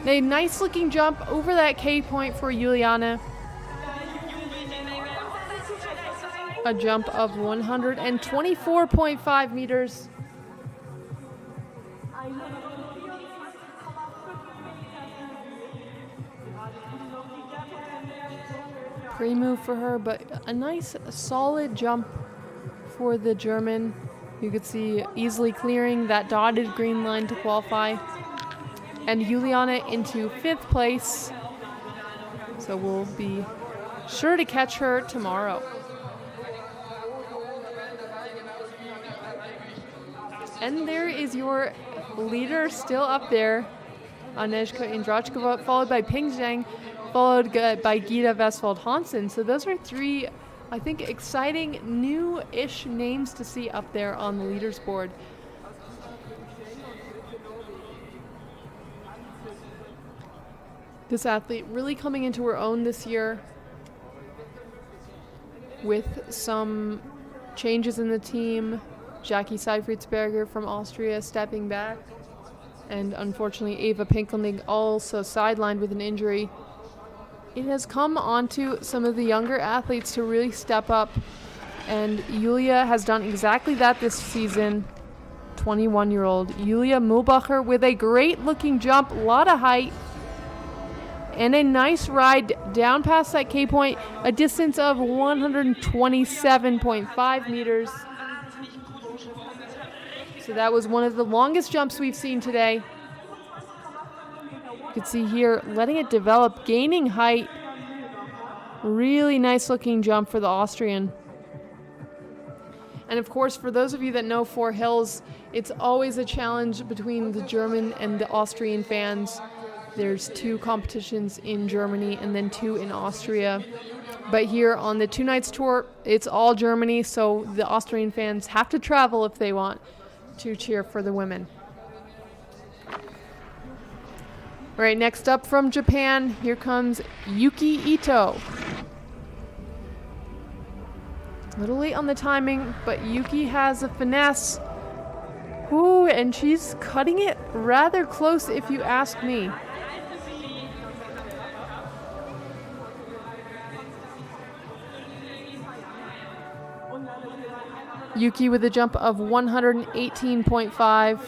[SPEAKER 5] A nice looking jump over that K point for Juliane. A jump of 124.5 meters. Pre-move for her, but a nice solid jump for the German. You could see easily clearing that dotted green line to qualify. And Juliane into 5th place. So we'll be sure to catch her tomorrow. And there is your leader still up there, Agnieszka Indrachkova, followed by Ping Zhang, followed by Gita Vestfold Hansen. So those are 3, I think, exciting new-ish names to see up there on the leaders board. This athlete really coming into her own this year with some changes in the team. Jackie Seifritzberger from Austria stepping back. And unfortunately, Eva Pinkelnig also sidelined with an injury. It has come onto some of the younger athletes to really step up. And Julia has done exactly that this season. 21-year-old Julia Mulbacher with a great-looking jump, a lot of height, and a nice ride down past that K-point, a distance of 127.5 meters. So that was one of the longest jumps we've seen today. You can see here, letting it develop, gaining height. Really nice looking jump for the Austrian. And of course, for those of you that know Four Hills, it's always a challenge between the German and the Austrian fans. There's 2 competitions in Germany and then 2 in Austria. But here on the 2 nights tour, it's all Germany, so the Austrian fans have to travel if they want to cheer for the women. All right, next up from Japan, here comes Yuki Ito. A little late on the timing, but Yuki has a finesse. Ooh, and she's cutting it rather close if you ask me. Yuki with a jump of 118.5.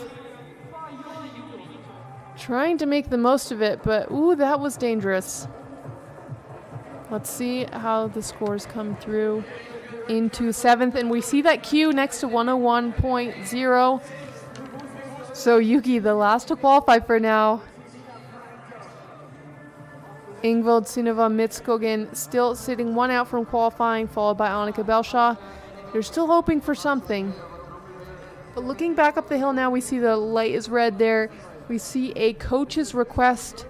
[SPEAKER 5] Trying to make the most of it, but ooh, that was dangerous. Let's see how the scores come through into 7th, and we see that Q next to 101.0. So Yuki, the last to qualify for now. Ingvild Synnøve Midtskogen still sitting 1 out from qualifying, followed by Annika Belshaw. They're still hoping for something. But looking back up the hill now, we see the light is red there. We see a coach's request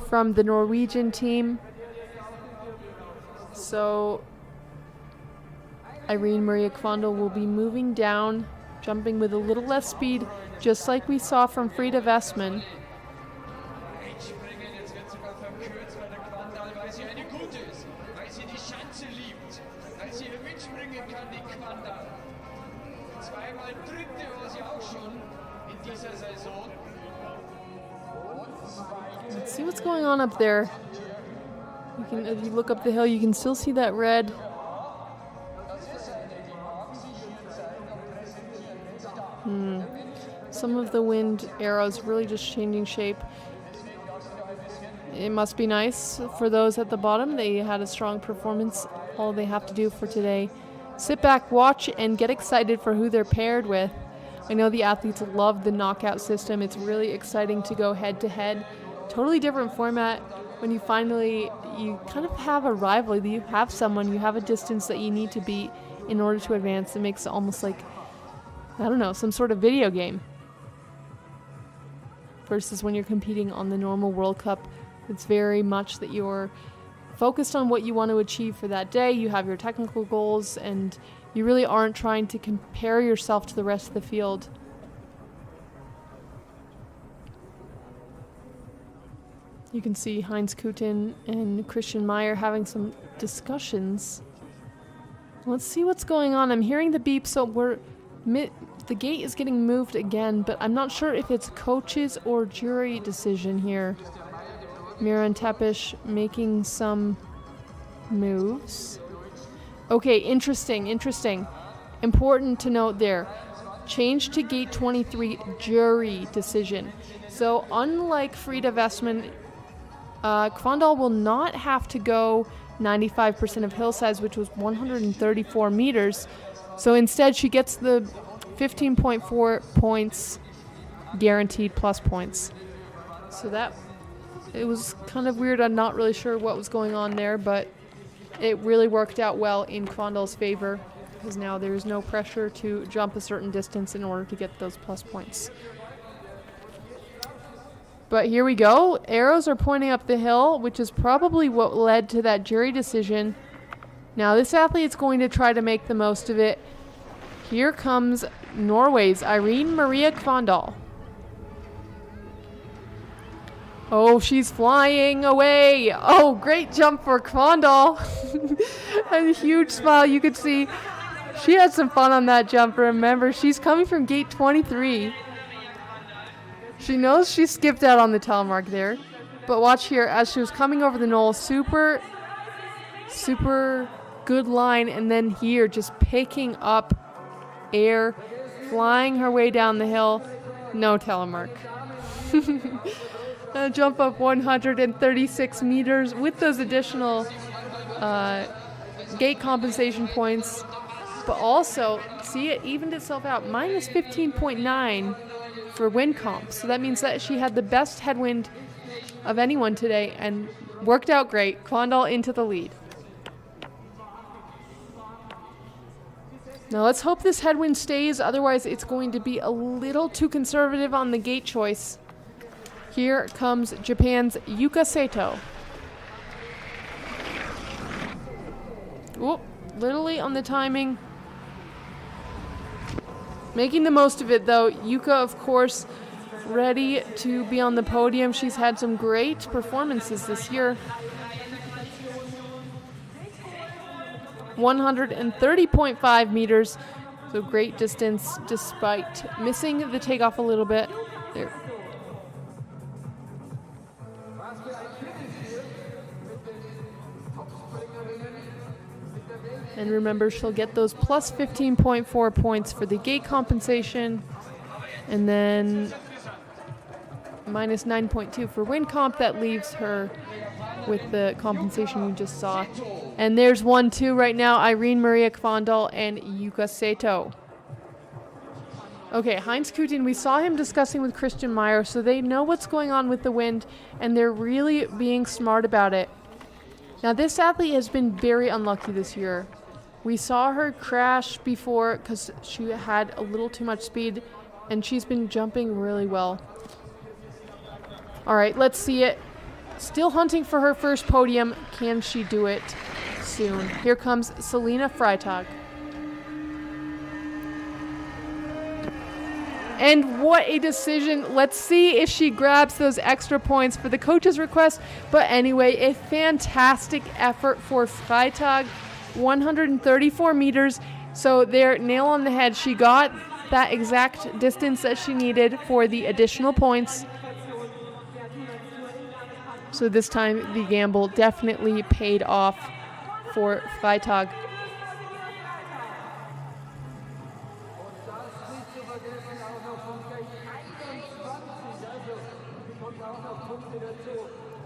[SPEAKER 5] from the Norwegian team. So Irene Maria Kvandal will be moving down, jumping with a little less speed, just like we saw from Frida Viessmann. Let's see what's going on up there. If you look up the hill, you can still see that red. Some of the wind arrows really just changing shape. It must be nice for those at the bottom. They had a strong performance. All they have to do for today, sit back, watch, and get excited for who they're paired with. I know the athletes love the knockout system. It's really exciting to go head to head. Totally different format when you kind of have a rival. You have someone, you have a distance that you need to beat in order to advance. It makes it almost like, I don't know, some sort of video game. Versus when you're competing on the normal World Cup, it's very much that you're focused on what you want to achieve for that day. You have your technical goals, and you really aren't trying to compare yourself to the rest of the field. You can see Heinz Kutin and Christian Meyer having some discussions. Let's see what's going on. I'm hearing the beep, so the gate is getting moved again, but I'm not sure if it's coaches or jury decision here. Miran Tepish making some moves. Okay, interesting. Important to note there. Change to gate 23, jury decision. So unlike Frida Viessmann, Kvandal will not have to go 95% of hill size, which was 134 meters. So instead, she gets the 15.4 points guaranteed plus points. So it was kind of weird. I'm not really sure what was going on there, but it really worked out well in Kvandal's favor, because now there's no pressure to jump a certain distance in order to get those plus points. But here we go. Arrows are pointing up the hill, which is probably what led to that jury decision. Now this athlete's going to try to make the most of it. Here comes Norway's Irene Maria Kvandal. Oh, she's flying away. Oh, great jump for Kvandal. A huge smile. You could see she had some fun on that jump. Remember, she's coming from gate 23. She knows she skipped out on the telemark there. But watch here, as she was coming over the knoll, super good line. And then here, just picking up air, flying her way down the hill. No telemark. Jump up 136 meters with those additional gate compensation points. But also, see, it evened itself out. Minus 15.9 for wind comp. So that means that she had the best headwind of anyone today and worked out great. Kvandal into the lead. Now let's hope this headwind stays. Otherwise, it's going to be a little too conservative on the gate choice. Here comes Japan's Yuka Sato. Whoop, literally on the timing. Making the most of it though. Yuka, of course, ready to be on the podium. She's had some great performances this year. 130.5 meters. So great distance despite missing the takeoff a little bit. There. And remember, she'll get those plus 15.4 points for the gate compensation. And then minus 9.2 for wind comp. That leaves her with the compensation you just saw. And there's 1-2 right now. Irene Maria Kvandal and Yuka Sato. Okay, Heinz Kutin, we saw him discussing with Christian Meyer, so they know what's going on with the wind, and they're really being smart about it. Now, this athlete has been very unlucky this year. We saw her crash before because she had a little too much speed, and she's been jumping really well. All right, let's see it. Still hunting for her first podium. Can she do it soon? Here comes Selina Freitag. And what a decision. Let's see if she grabs those extra points for the coach's request. But anyway, a fantastic effort for Freitag. 134 meters. So there, nail on the head. She got that exact distance that she needed for the additional points. So this time the gamble definitely paid off for Freitag.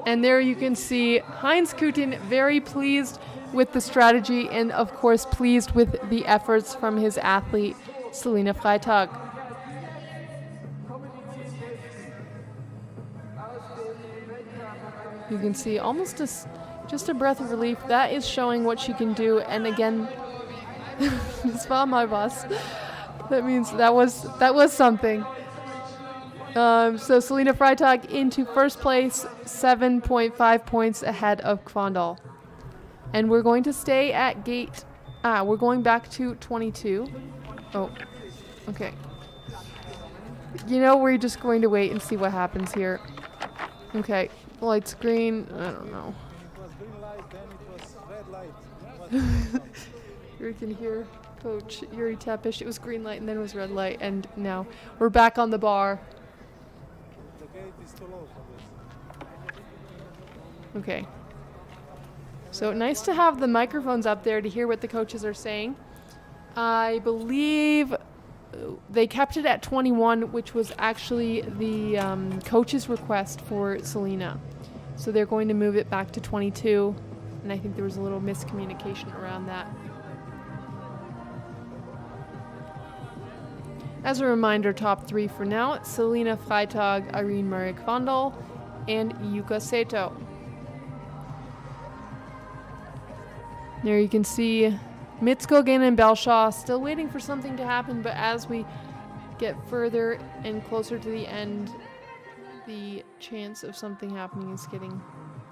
[SPEAKER 5] And there you can see Heinz Kutin very pleased with the strategy and of course pleased with the efforts from his athlete Selina Freitag. You can see almost just a breath of relief. That is showing what she can do. And again, this was my boss. That means that was something. So Selina Freitag into first place, 7.5 points ahead of Kvandal. And we're going to stay at gate. We're going back to 22. Oh, okay. You know, we're just going to wait and see what happens here. Okay, light's green. I don't know.
[SPEAKER 6] It was green light, then it was red light.
[SPEAKER 5] You can hear Coach Yuri Tepish. It was green light and then it was red light, and now we're back on the bar.
[SPEAKER 6] The gate is too low for this.
[SPEAKER 5] Okay. So nice to have the microphones up there to hear what the coaches are saying. I believe they kept it at 21, which was actually the coach's request for Selina. So they're going to move it back to 22, and I think there was a little miscommunication around that. As a reminder, top three for now: Selina Freitag, Irene Maria Kvandal, and Yuka Sato. There you can see Mitskogen and Belshaw still waiting for something to happen, but as we get further and closer to the end, the chance of something happening is getting,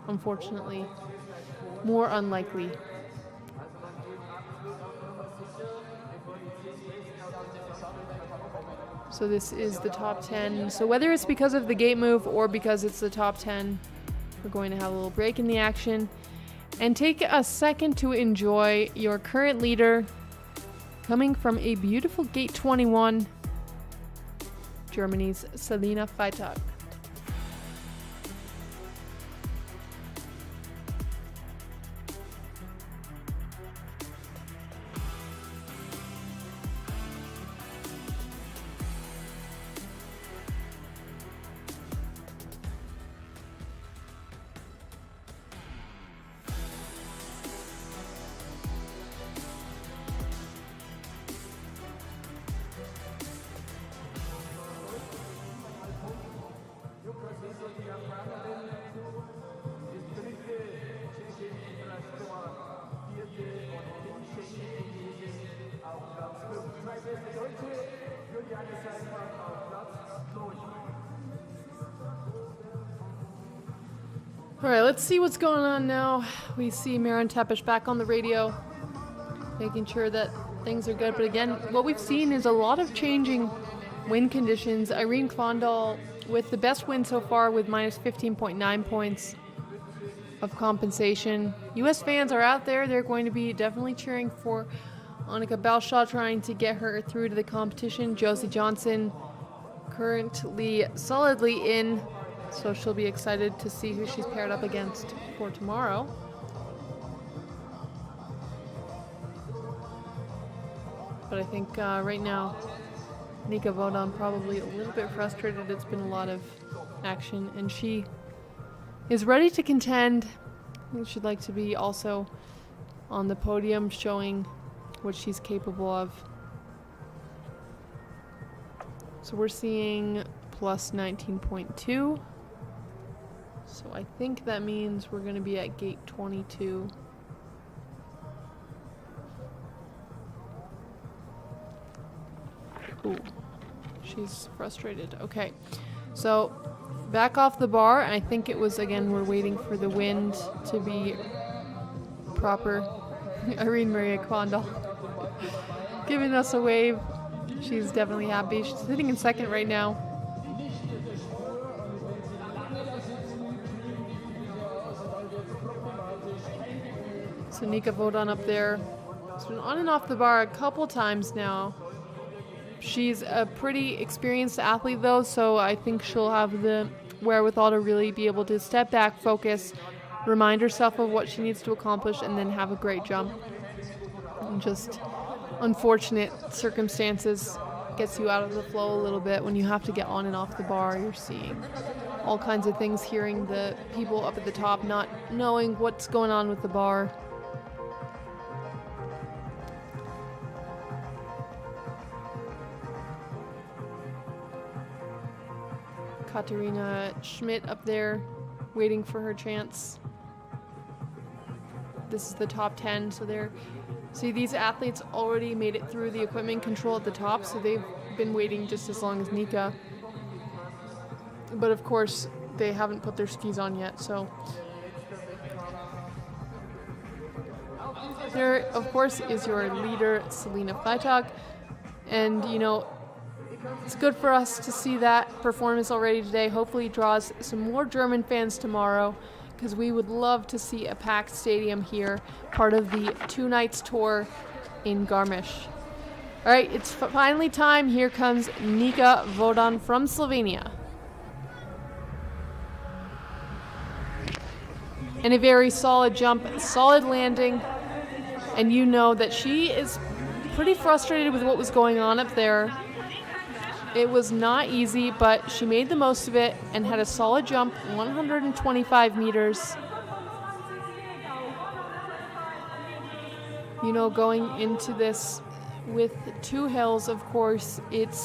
[SPEAKER 5] unfortunately, more unlikely. So So this is the top 10. So whether it's because of the gate move or because it's the top 10, we're going to have a little break in the action and take a second to enjoy your current leader coming from a beautiful gate 21, Germany's Selina Freitag. All right, let's see what's going on now. We see Maren Tepisch back on the radio, making sure that things are good. But again, what we've seen is a lot of changing wind conditions. Irene Kvondal with the best win so far with minus 15.9 points of compensation. U.S. fans are out there. They're going to be definitely cheering for Annika Balshaw, trying to get her through to the competition. Josie Johnson currently solidly in, so she'll be excited to see who she's paired up against for tomorrow. But I think right now, Nika Vodan probably a little bit frustrated. It's been a lot of action, and she is ready to contend. I think she'd like to be also on the podium, showing what she's capable of. So we're seeing plus 19.2. So I think that means we're going to be at gate 22. Ooh, she's frustrated. Okay, so back off the bar. I think it was, again, we're waiting for the wind to be proper. Irene Maria Kvondal giving us a wave. She's definitely happy. She's sitting in second right now. So Nika Vodan up there. She's been on and off the bar a couple times now. She's a pretty experienced athlete though, so I think she'll have the wherewithal to really be able to step back, focus, remind herself of what she needs to accomplish, and then have a great jump. And just unfortunate circumstances gets you out of the flow a little bit when you have to get on and off the bar. You're seeing all kinds of things, hearing the people up at the top, not knowing what's going on with the bar. Katarina Schmidt up there waiting for her chance. This is the top 10, so see, these athletes already made it through the equipment control at the top, so they've been waiting just as long as Nika. But of course, they haven't put their skis on yet, so. There, of course, is your leader, Selina Freitag. And, you know, it's good for us to see that performance already today. Hopefully it draws some more German fans tomorrow, because we would love to see a packed stadium here, part of the 2 nights tour in Garmisch. All right, it's finally time. Here comes Nika Vodan from Slovenia. And a very solid jump, solid landing. And you know that she is pretty frustrated with what was going on up there. It was not easy, but she made the most of it and had a solid jump, 125 meters. You know, going into this with 2 hills, of course, it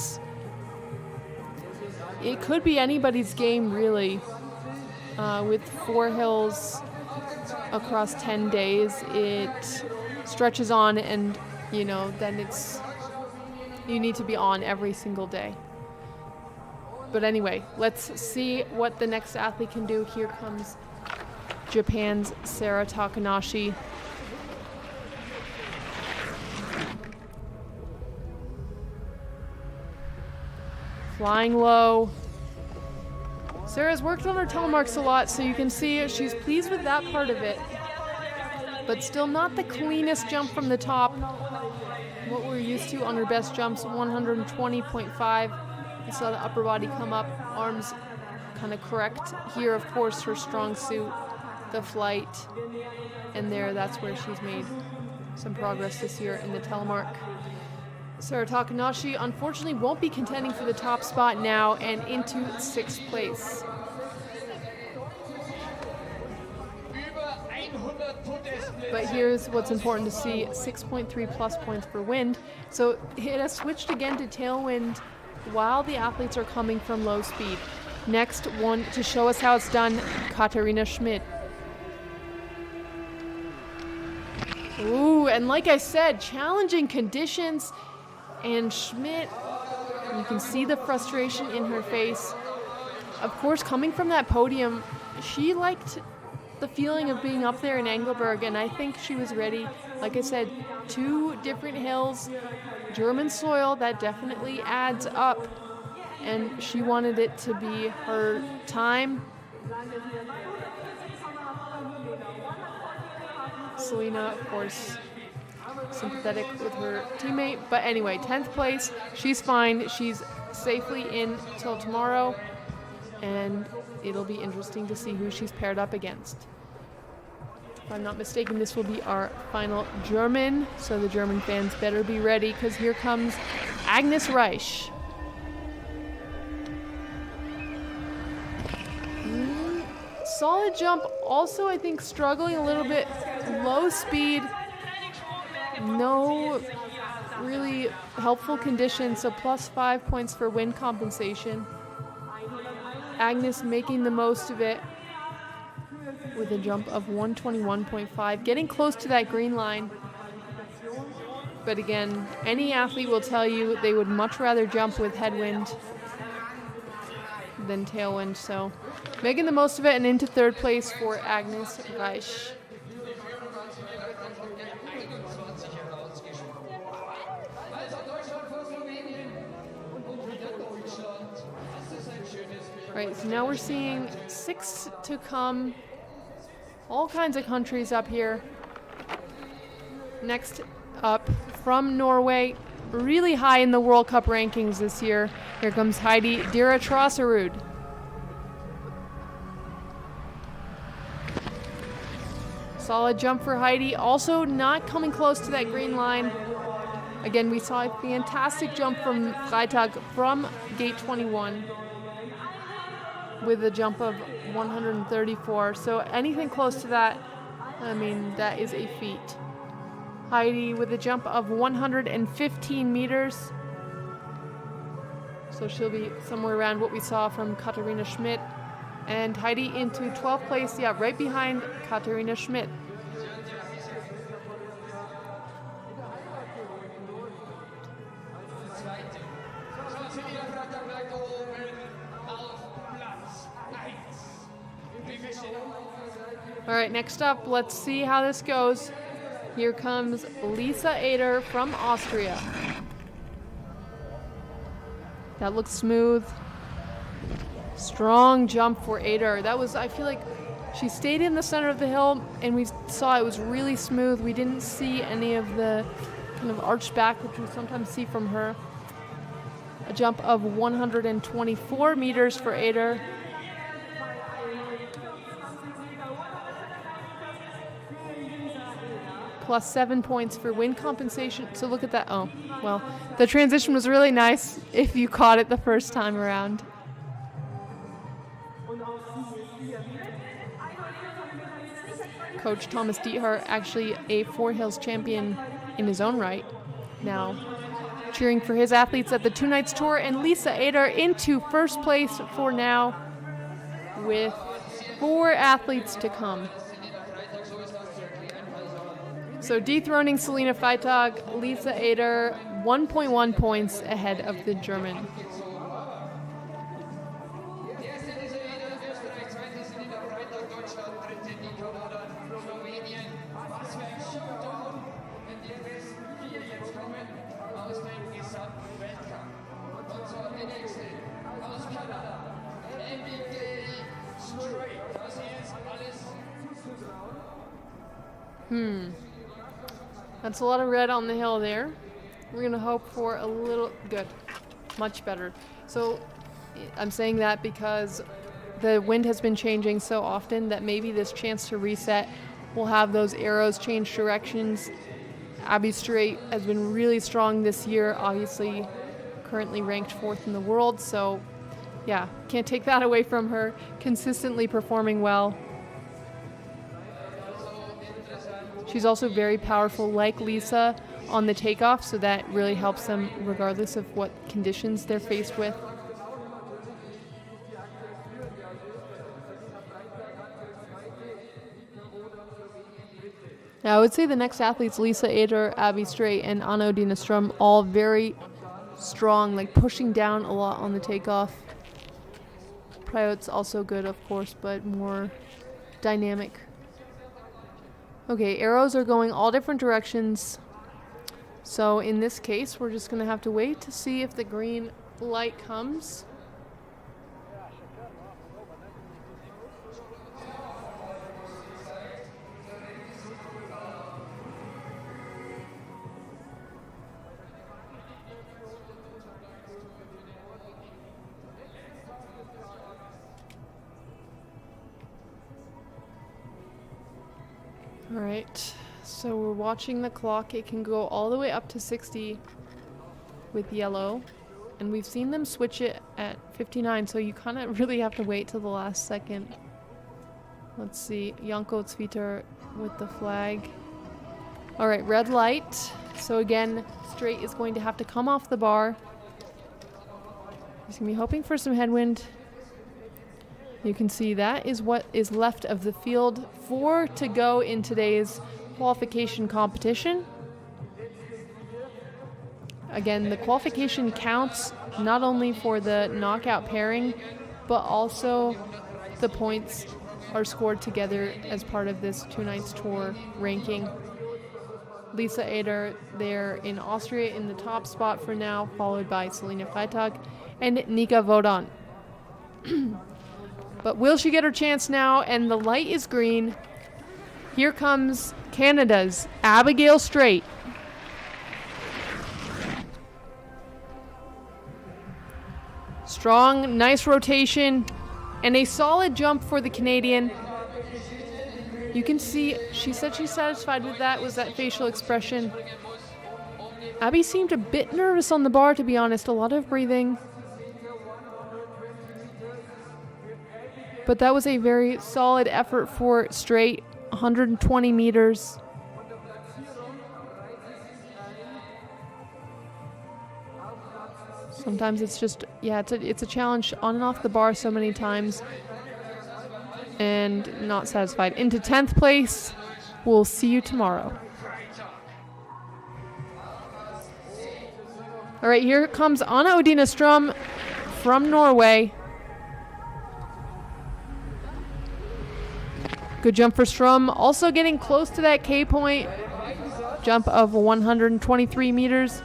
[SPEAKER 5] could be anybody's game, really. With 4 hills across 10 days, it stretches on, and, you know, then you need to be on every single day. But anyway, let's see what the next athlete can do. Here comes Japan's Sarah Takanashi. flying low. Sarah's worked on her telemarks a lot, so you can see she's pleased with that part of it. But still not the cleanest jump from the top. What we're used to on her best jumps, 120.5. You saw the upper body come up, arms kind of correct. Here, of course, her strong suit, the flight, and there, that's where she's made some progress this year in the telemark. Sarah Takanashi unfortunately won't be contending for the top spot now and into 6th place. But here's what's important to see, 6.3 plus points for wind. So it has switched again to tailwind while the athletes are coming from low speed. Next one to show us how it's done, Katharina Schmidt. Ooh, and like I said, challenging conditions. And Schmidt, you can see the frustration in her face. Of course, coming from that podium, she liked the feeling of being up there in Engelberg, and I think she was ready. Like I said, 2 different hills, German soil, that definitely adds up. And she wanted it to be her time. Selena, of course, sympathetic with her teammate. But anyway, 10th place. She's fine. She's safely in till tomorrow. And it'll be interesting to see who she's paired up against. If I'm not mistaken, this will be our final German. So the German fans better be ready, because here comes Agnes Reich. Solid jump. Also, I think struggling a little bit. Low speed. No really helpful conditions. So +5 points for wind compensation. Agnes making the most of it with a jump of 121.5. Getting close to that green line. But again, any athlete will tell you they would much rather jump with headwind than tailwind, so making the most of it and into 3rd place for Agnes Reich. Right, so now we're seeing 6 to come. All kinds of countries up here. Next up, from Norway, really high in the World Cup rankings this year. Here comes Heidi Dira Trosserud. Solid jump for Heidi. Also not coming close to that green line. Again, we saw a fantastic jump from Freitag from gate 21 with a jump of 134. So anything close to that, I mean, that is a feat. Heidi with a jump of 115 meters. So she'll be somewhere around what we saw from Katharina Schmidt. And Heidi into 12th place, yeah, right behind Katharina Schmidt. All right, next up, let's see how this goes. Here comes Lisa Ader from Austria. That looks smooth. Strong jump for Ader. That was, I feel like she stayed in the center of the hill and we saw it was really smooth. We didn't see any of the kind of arched back, which we sometimes see from her. A jump of 124 meters for Ader. +7 points for wind compensation. So look at that. Oh, well, the transition was really nice if you caught it the first time around. Coach Thomas Diether, actually a Four Hills champion in his own right, now cheering for his athletes at the Two Nights Tour, and Lisa Ader into first place for now with 4 athletes to come. So dethroning Selina Freitag, Lisa Ader 1.1 points ahead of the German. That's a lot of red on the hill there. We're going to hope for a little... Good. Much better. So I'm saying that because the wind has been changing so often that maybe this chance to reset will have those arrows change directions. Abby Straight has been really strong this year, obviously currently ranked 4th in the world. So yeah, can't take that away from her. Consistently performing well. She's also very powerful like Lisa on the takeoff, so that really helps them regardless of what conditions they're faced with. Now, I would say the next athletes, Lisa Eder, Abby Straight, and Anna Odina Strum, all very strong, like pushing down a lot on the takeoff. Priot's also good, of course, but more dynamic. Okay, arrows are going all different directions. So in this case, we're just going to have to wait to see if the green light comes. All right, so we're watching the clock. It can go all the way up to 60 with yellow, and we've seen them switch it at 59, so you kind of really have to wait till the last second. Let's see, Janko Zviter with the flag. All right, red light. So again, Straight is going to have to come off the bar. He's gonna be hoping for some headwind. You can see that is what is left of the field. 4 to go in today's qualification competition. Again, the qualification counts not only for the knockout pairing, but also the points are scored together as part of this 2 nights tour ranking. Lisa Eder there in Austria in the top spot for now, followed by Selina Freitag and Nika Vodan. But will she get her chance now? And the light is green. Here comes Canada's Abigail Straight. Strong, nice rotation, and a solid jump for the Canadian. You can see she said she's satisfied with that, was that facial expression. Abby seemed a bit nervous on the bar, to be honest, a lot of breathing. But that was a very solid effort for Straight, 120 meters. Sometimes it's just, yeah, it's a challenge on and off the bar so many times. And not satisfied. Into 10th place. We'll see you tomorrow. All right, here comes Anna Odina Strum from Norway. Good jump for Strum. Also getting close to that K point. Jump of 123 meters.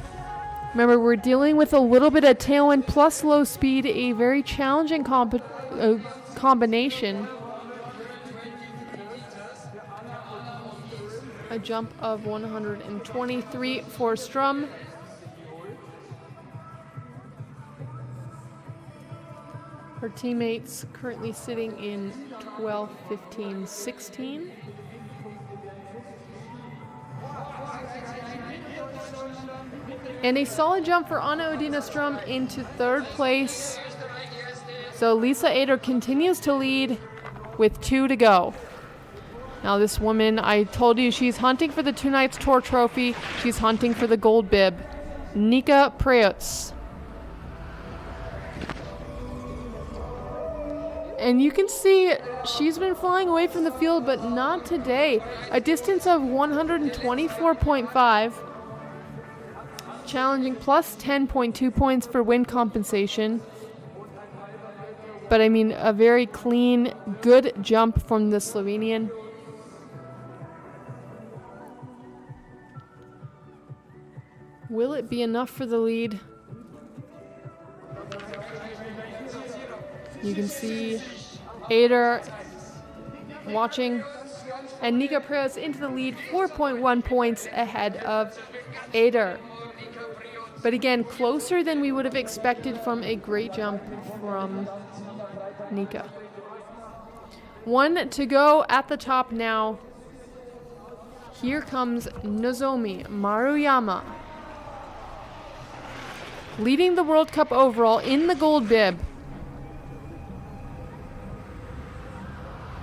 [SPEAKER 5] Remember, we're dealing with a little bit of tailwind plus low speed, a very challenging combination. A jump of 123 for Strum. Her teammates currently sitting in 12, 15, 16. And a solid jump for Anna Odina Strum into 3rd place. So Lisa Eder continues to lead with 2 to go. Now this woman, I told you, she's hunting for the 2 nights tour trophy. She's hunting for the gold bib. Nika Preutz. And you can see she's been flying away from the field, but not today. A distance of 124.5. Challenging plus 10.2 points for wind compensation. But I mean, a very clean, good jump from the Slovenian. Will it be enough for the lead? You can see Eder watching. And Nika Preus into the lead, 4.1 points ahead of Eder. But again, closer than we would have expected from a great jump from Nika. 1 to go at the top now. Here comes Nozomi Maruyama, leading the World Cup overall in the gold bib.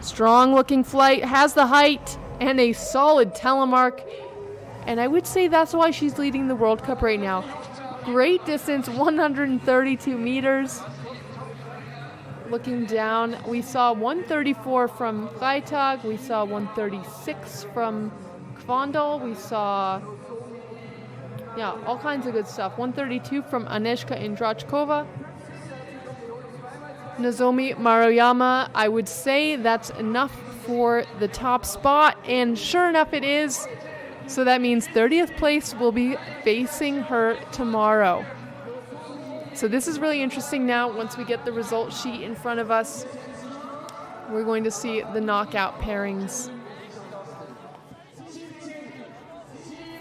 [SPEAKER 5] Strong looking flight, has the height and a solid telemark. And I would say that's why she's leading the World Cup right now. Great distance, 132 meters. Looking down, we saw 134 from Freitag. We saw 136 from Kvandal. We saw, all kinds of good stuff. 132 from Aneška Indrachkova. Nozomi Maruyama, I would say that's enough for the top spot, and sure enough it is. So that means 30th place will be facing her tomorrow. So this is really interesting now. Once we get the result sheet in front of us, we're going to see the knockout pairings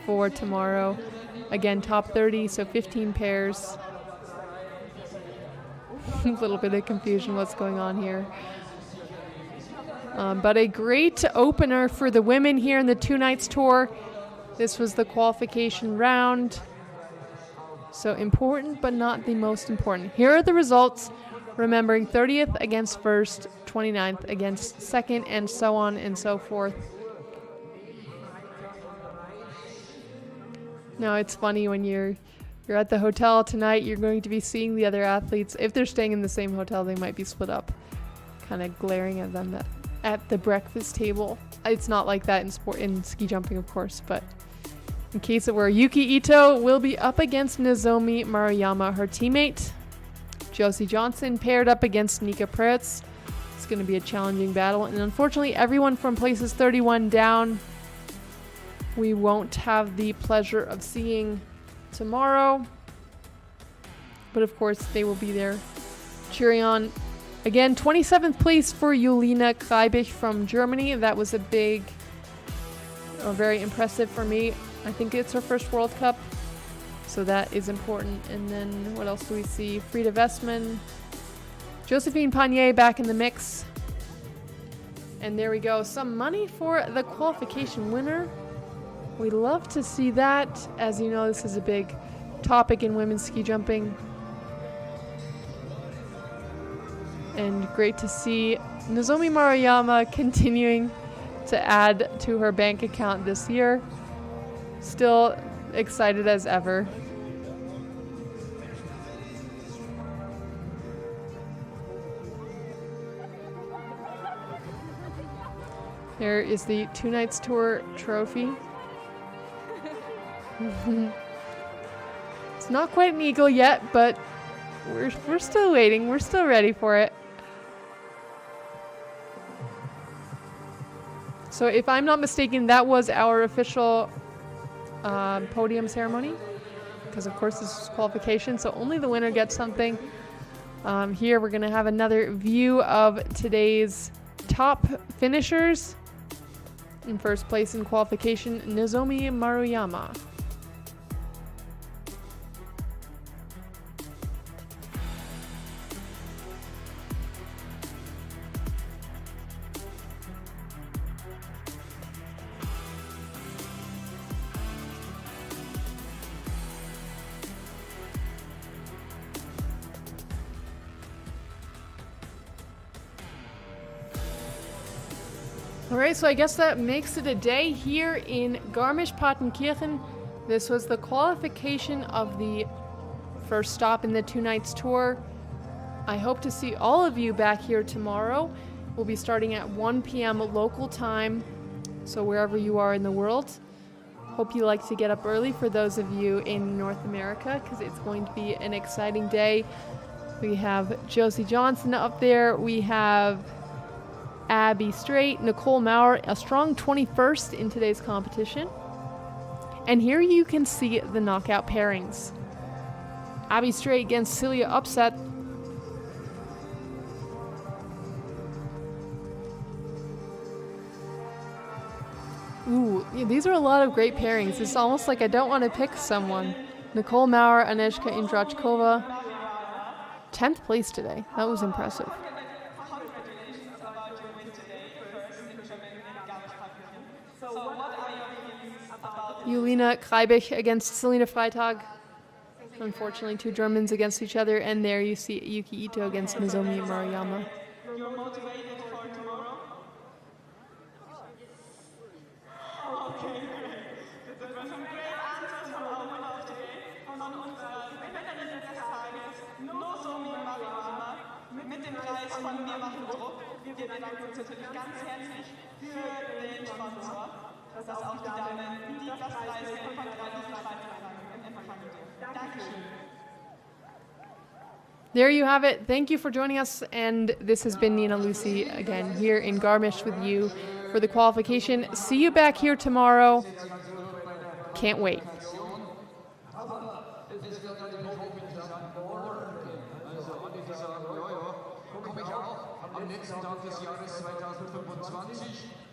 [SPEAKER 5] for tomorrow. Again, top 30, so 15 pairs. A little bit of confusion what's going on here. But a great opener for the women here in the 2 nights tour. This was the qualification round. So important, but not the most important. Here are the results. Remembering 30th against first, 29th against second, and so on and so forth. Now it's funny when you're at the hotel tonight, you're going to be seeing the other athletes. If they're staying in the same hotel, they might be split up, kind of glaring at them at the breakfast table. It's not like that in ski jumping, of course, but in case it were, Yuki Ito will be up against Nozomi Maruyama, her teammate. Josie Johnson paired up against Nika Preus. It's going to be a challenging battle, and unfortunately everyone from places 31 down we won't have the pleasure of seeing tomorrow, but of course they will be there cheering on. Again, 27th place for Julina Kreibisch from Germany. That was very impressive for me. I think it's her first World Cup, so that is important. And then what else do we see? Frida Viessmann, Josephine Panier back in the mix. And there we go, some money for the qualification winner. We love to see that. As you know, this is a big topic in women's ski jumping. And great to see Nozomi Maruyama continuing to add to her bank account this year. Still excited as ever. There is the 2 nights tour trophy. It's not quite an eagle yet, but we're still waiting. We're still ready for it. So if I'm not mistaken, that was our official podium ceremony, because of course this is qualification, so only the winner gets something. Here we're going to have another view of today's top finishers. In first place in qualification, Nozomi Maruyama. Alright, so I guess that makes it a day here in Garmisch-Partenkirchen. This was the qualification of the first stop in the 2 nights tour. I hope to see all of you back here tomorrow. We'll be starting at 1 p.m. local time, so wherever you are in the world. Hope you like to get up early for those of you in North America, because it's going to be an exciting day. We have Josie Johnson up there. We have Abby Strait, Nicole Maurer, a strong 21st in today's competition. And here you can see the knockout pairings. Abby Strait against Celia Upset. Yeah, these are a lot of great pairings. It's almost like I don't want to pick someone. Nicole Maurer, Agnieszka Indrachkova. 10th place today. That was impressive. Julina Kreibich against Selina Freitag. Unfortunately, two Germans against each other. And there you see Yuki Ito against Nozomi Maruyama.
[SPEAKER 3] You're motivated for tomorrow? Okay, great. Das waren great answers from our winner today. Von unserer Gewinnerin des Tages, Nozomi Maruyama, mit dem Preis von Wir machen Druck. Wir bedanken uns natürlich ganz herzlich für den Sponsor, dass auch die Damen die das Preisgeld von Qualification empfangen dürfen. Dankeschön.
[SPEAKER 5] There you have it. Thank you for joining us. And this has been Nina Lucy again here in Garmisch with you for the qualification. See you back here tomorrow. Can't wait.
[SPEAKER 7] Am letzten Tag des Jahres 2025